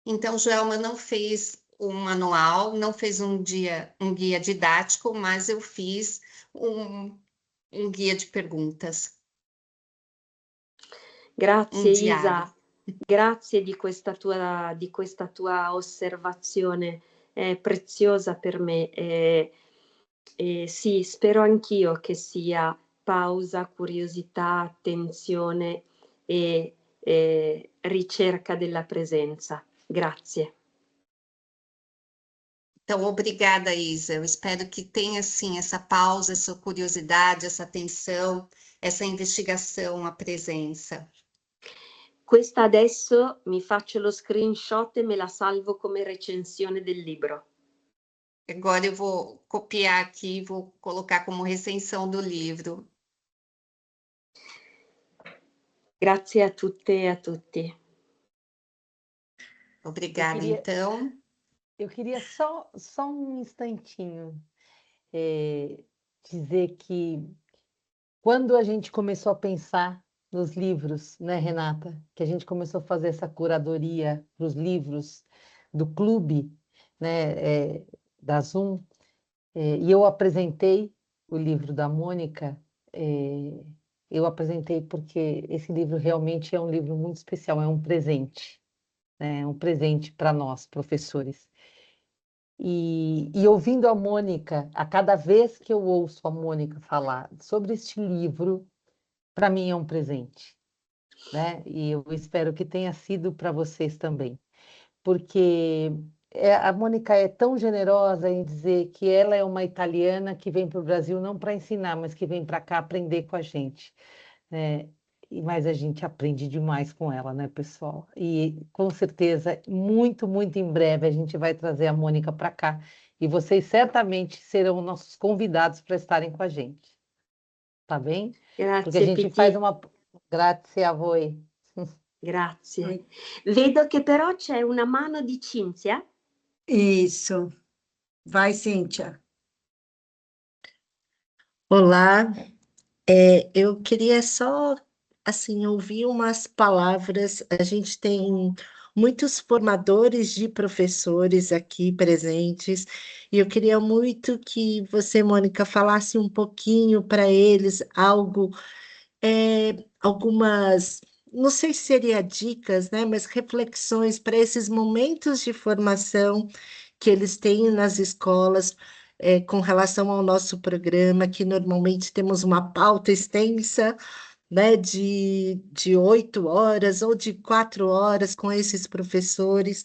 Então, Joelma não fez um manual, não fez um guia didático, mas eu fiz um guia de perguntas. Grazie diario. Isa, grazie di questa tua osservazione, è preziosa per me. Sì, spero anch'io che sia pausa, curiosità, attenzione e ricerca della presenza. Grazie. Então, obrigada, Isa. Eu espero que tenha, sim, essa pausa, essa curiosidade, essa atenção, essa investigação à presença. Questa adesso mi faccio lo screenshot e me la salvo come recensione del libro. Agora eu vou copiar aqui e vou colocar como recensão do livro. Grazie a tutte e a tutti. Obrigada, então. Eu queria só um instantinho dizer que quando a gente começou a pensar nos livros, né, Renata? Que a gente começou a fazer essa curadoria para os livros do clube, né, da Zoom, e eu apresentei o livro da Mônica, eu apresentei porque esse livro realmente é um livro muito especial, é um presente, né, um presente para nós, professores. E ouvindo a Mônica, a cada vez que eu ouço a Mônica falar sobre este livro, para mim é um presente, né? E eu espero que tenha sido para vocês também, porque a Mônica é tão generosa em dizer que ela é uma italiana que vem para o Brasil não para ensinar, mas que vem para cá aprender com a gente, né? Mas a gente aprende demais com ela, né, pessoal? E com certeza, muito, muito em breve, a gente vai trazer a Mônica para cá. E vocês certamente serão nossos convidados para estarem com a gente. Tá bem? Grazie, Porque a gente Piti. faz uma... Grazie a voi. Grazie. Vedo che però c'è una mano di Cinzia. Isso. Vai, Cíntia. Olá, eu queria só assim, ouvir umas palavras. A gente tem muitos formadores de professores aqui presentes, e eu queria muito que você, Mônica, falasse um pouquinho para eles algo, algumas, não sei se seria dicas, né, mas reflexões para esses momentos de formação que eles têm nas escolas, com relação ao nosso programa, que normalmente temos uma pauta extensa, né, de 8 horas ou de 4 horas com esses professores,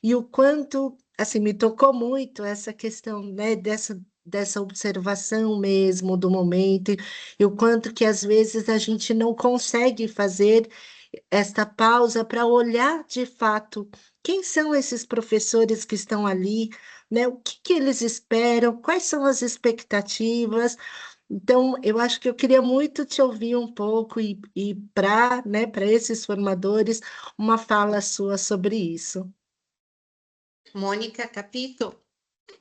e o quanto, assim, me tocou muito essa questão, né, dessa observação mesmo do momento, e o quanto que às vezes a gente não consegue fazer esta pausa para olhar de fato quem são esses professores que estão ali, né? O que que eles esperam, quais são as expectativas. Então, eu acho que eu queria muito te ouvir um pouco e para, né, para esses formadores, uma fala sua sobre isso. Mônica, capito?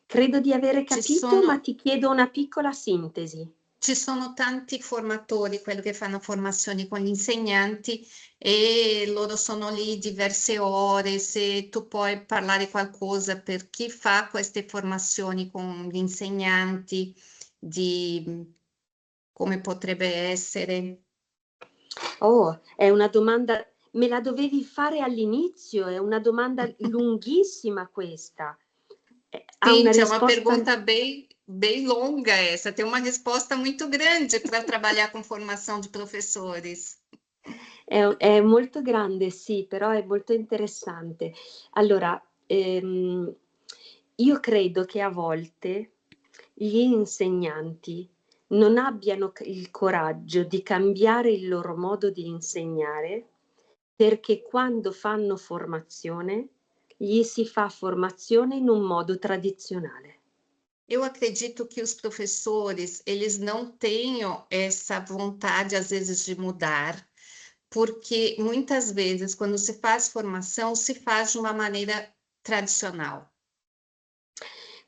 Credo di avere Ci capito, ma sono, ti chiedo una piccola sintesi. ci sono tanti formatori, quelli che fanno formazioni con gli insegnanti e loro sono lì diverse ore. Se tu puoi parlare qualcosa per chi fa queste formazioni con gli insegnanti, di come potrebbe essere. Oh, è una domanda, me la dovevi fare all'inizio, è una domanda lunghissima questa. Ha Sim, una é uma risposta. pergunta bem longa essa, tem uma resposta muito grande para trabalhar com formação de professores. È molto grande, sì, però è molto interessante. Allora, io credo che a volte gli insegnanti non abbiano il coraggio di cambiare il loro modo di insegnare, perché quando fanno formazione, gli si fa formazione in un modo tradizionale. Eu acredito que os professores, eles não tenham essa vontade, às vezes, de mudar, porque muitas vezes, quando se faz formação, se faz de uma maneira tradicional.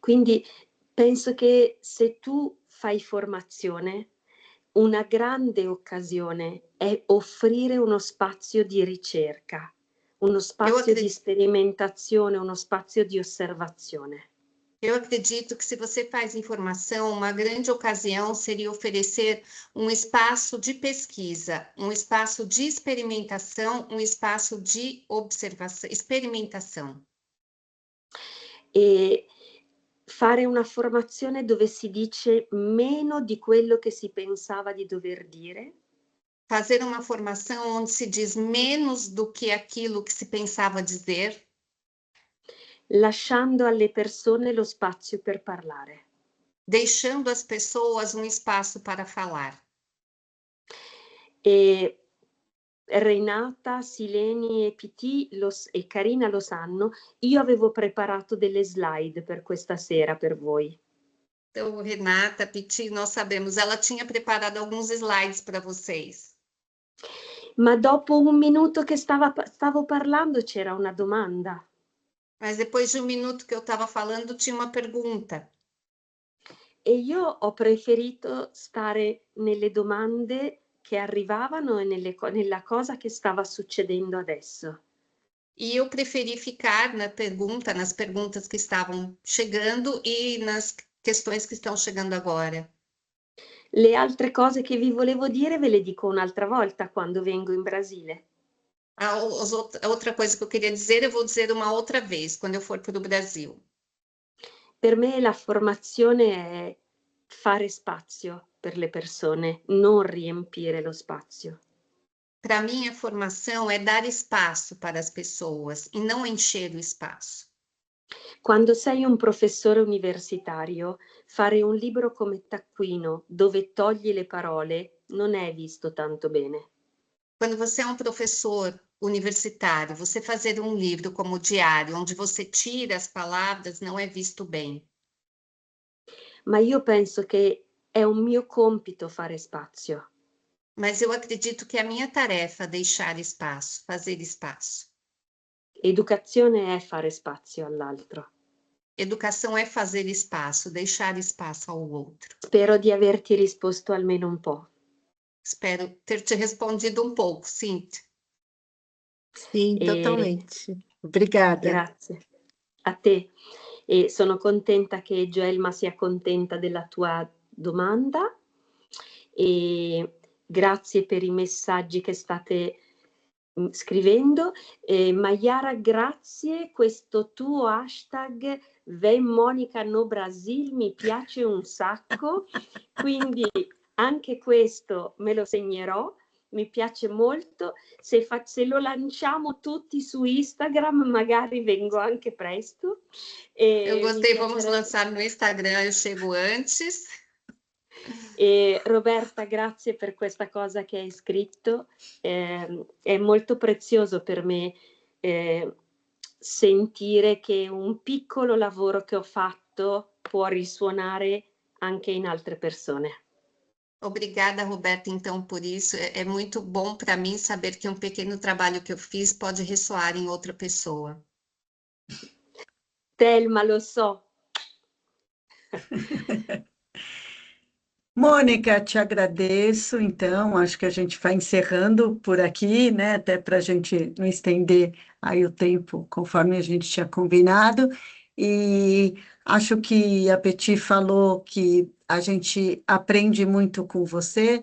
Quindi penso che se tu fai formazione, una grande occasione è offrire uno spazio di ricerca, uno spazio di sperimentazione, uno spazio di osservazione. Eu acredito que se você faz informação, uma grande ocasião seria oferecer um espaço de pesquisa, um espaço de experimentação, um espaço de observação, experimentação. E fare una formazione dove si dice meno di quello che si pensava di dover dire. Fazer uma formação onde se diz menos do que aquilo que se pensava dizer. Lasciando alle persone lo spazio per parlare. Deixando as pessoas um espaço para falar. E Renata, Sileni e PT e Carina lo sanno, io avevo preparato delle slide per questa sera per voi. Então, Renata, Piti, nós sabemos, ela tinha preparado alguns slides para vocês. Ma dopo un minuto che stavo parlando c'era una domanda. Mas depois de um minuto que eu estava falando, tinha uma pergunta. E io ho preferito stare nelle domande che arrivavano e nella cosa che stava succedendo adesso. E eu preferi ficar nas perguntas que estavam chegando e nas questões que estão chegando agora. Le altre cose che vi volevo dire ve le dico un'altra volta quando vengo in Brasile. Outra coisa que eu queria dizer, eu vou dizer uma outra vez, quando eu for para o Brasil. Per me la formazione è fare spazio per le persone, non riempire lo spazio. Para mim, a formação é dar espaço para as pessoas e não encher o espaço. Quando sei un professore universitario, fare un libro come Taccuino, dove togli le parole, non è visto tanto bene. Quando você é um professor universitário, você fazer um livro como diário, onde você tira as palavras, não é visto bem. Ma io penso che è un mio compito fare spazio. Mas eu acredito que é a minha tarefa deixar espaço, fazer espaço. Educazione è fare spazio all'altro. Educação é fazer espaço, deixar espaço ao outro. Spero di averti risposto almeno un po'. Espero ter te respondido um pouco, Cíntia. Sim, totalmente. Obrigada. Grazie a te. E sono contenta che Joelma sia contenta della tua domanda e grazie per i messaggi che state scrivendo. Maiara, grazie, questo tuo hashtag Vem Monica no Brasil mi piace un sacco, quindi anche questo me lo segnerò, mi piace molto. Se lo lanciamo tutti su Instagram, magari vengo anche presto. Eu Mi gostei, vamos piacerebbe... lançar no Instagram, eu chego antes. E Roberta, grazie per questa cosa che hai scritto, è molto prezioso per me sentire che un piccolo lavoro che ho fatto può risuonare anche in altre persone. Obrigada, Roberta, então, por isso. É muito bom para mim saber que um pequeno trabalho que eu fiz pode ressoar em outra pessoa. Thelma, lo so. Mônica, te agradeço. Então, acho que a gente vai encerrando por aqui, né? Até para a gente não estender aí o tempo conforme a gente tinha combinado. E acho que a Peti falou que a gente aprende muito com você,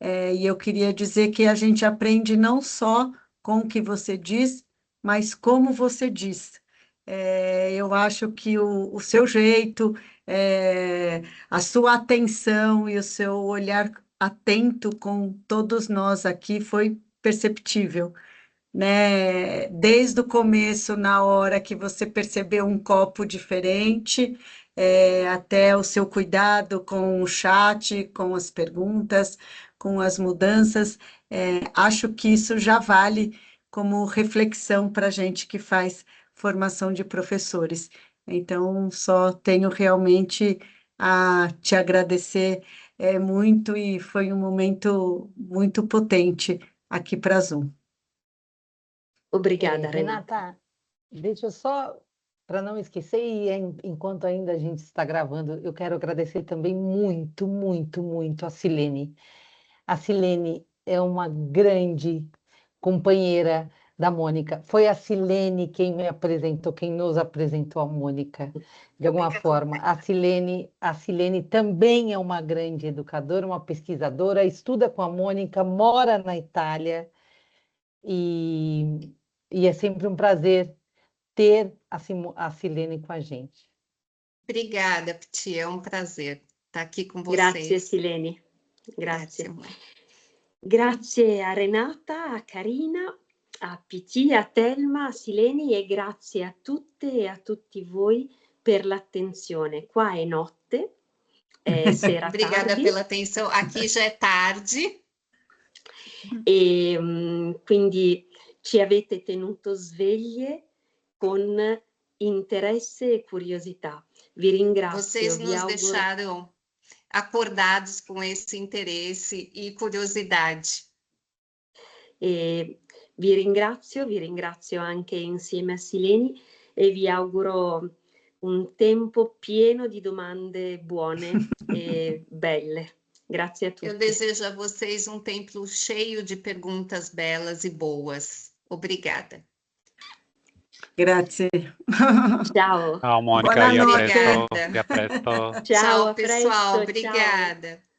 e eu queria dizer que a gente aprende não só com o que você diz, mas como você diz. Eu acho que o seu jeito, a sua atenção e o seu olhar atento com todos nós aqui foi perceptível, né? Desde o começo, na hora que você percebeu um copo diferente, até o seu cuidado com o chat, com as perguntas, com as mudanças, acho que isso já vale como reflexão para a gente que faz formação de professores. Então, só tenho realmente a te agradecer muito e foi um momento muito potente aqui para a Zoom. Obrigada, Renata. Renata, deixa eu só, para não esquecer, e enquanto ainda a gente está gravando, eu quero agradecer também muito, muito, muito a Silene. A Silene é uma grande companheira da Mônica. Foi a Silene quem me apresentou, quem nos apresentou a Mônica, de alguma forma. A Silene também é uma grande educadora, uma pesquisadora, estuda com a Mônica, mora na Itália e é sempre um prazer ter a Silene com a gente. Obrigada, Peti, é um prazer estar aqui com vocês. Grazie, Silene. Grazie. Grazie. Grazie a Renata, a Carina, a Piti, a Thelma, a Sileni e grazie a tutte e a tutti voi per l'attenzione. Qua è notte, è sera Obrigada tardi. pela atenção. Aqui já é tarde. E quindi ci avete tenuto sveglie con interesse e curiosità. Vi ringrazio. Vocês vi nos auguro... deixaram acordados com esse interesse e curiosidade. E vi ringrazio anche insieme a Sileni e vi auguro un tempo pieno di domande buone e belle. Grazie a tutti. Eu desejo a vocês um tempo cheio de perguntas belas e boas. Obrigada. Grazie. Ciao. Ciao Monica, Buonanotte. vi a presto. Ciao, Tchau, a pessoal. presto, Obrigada.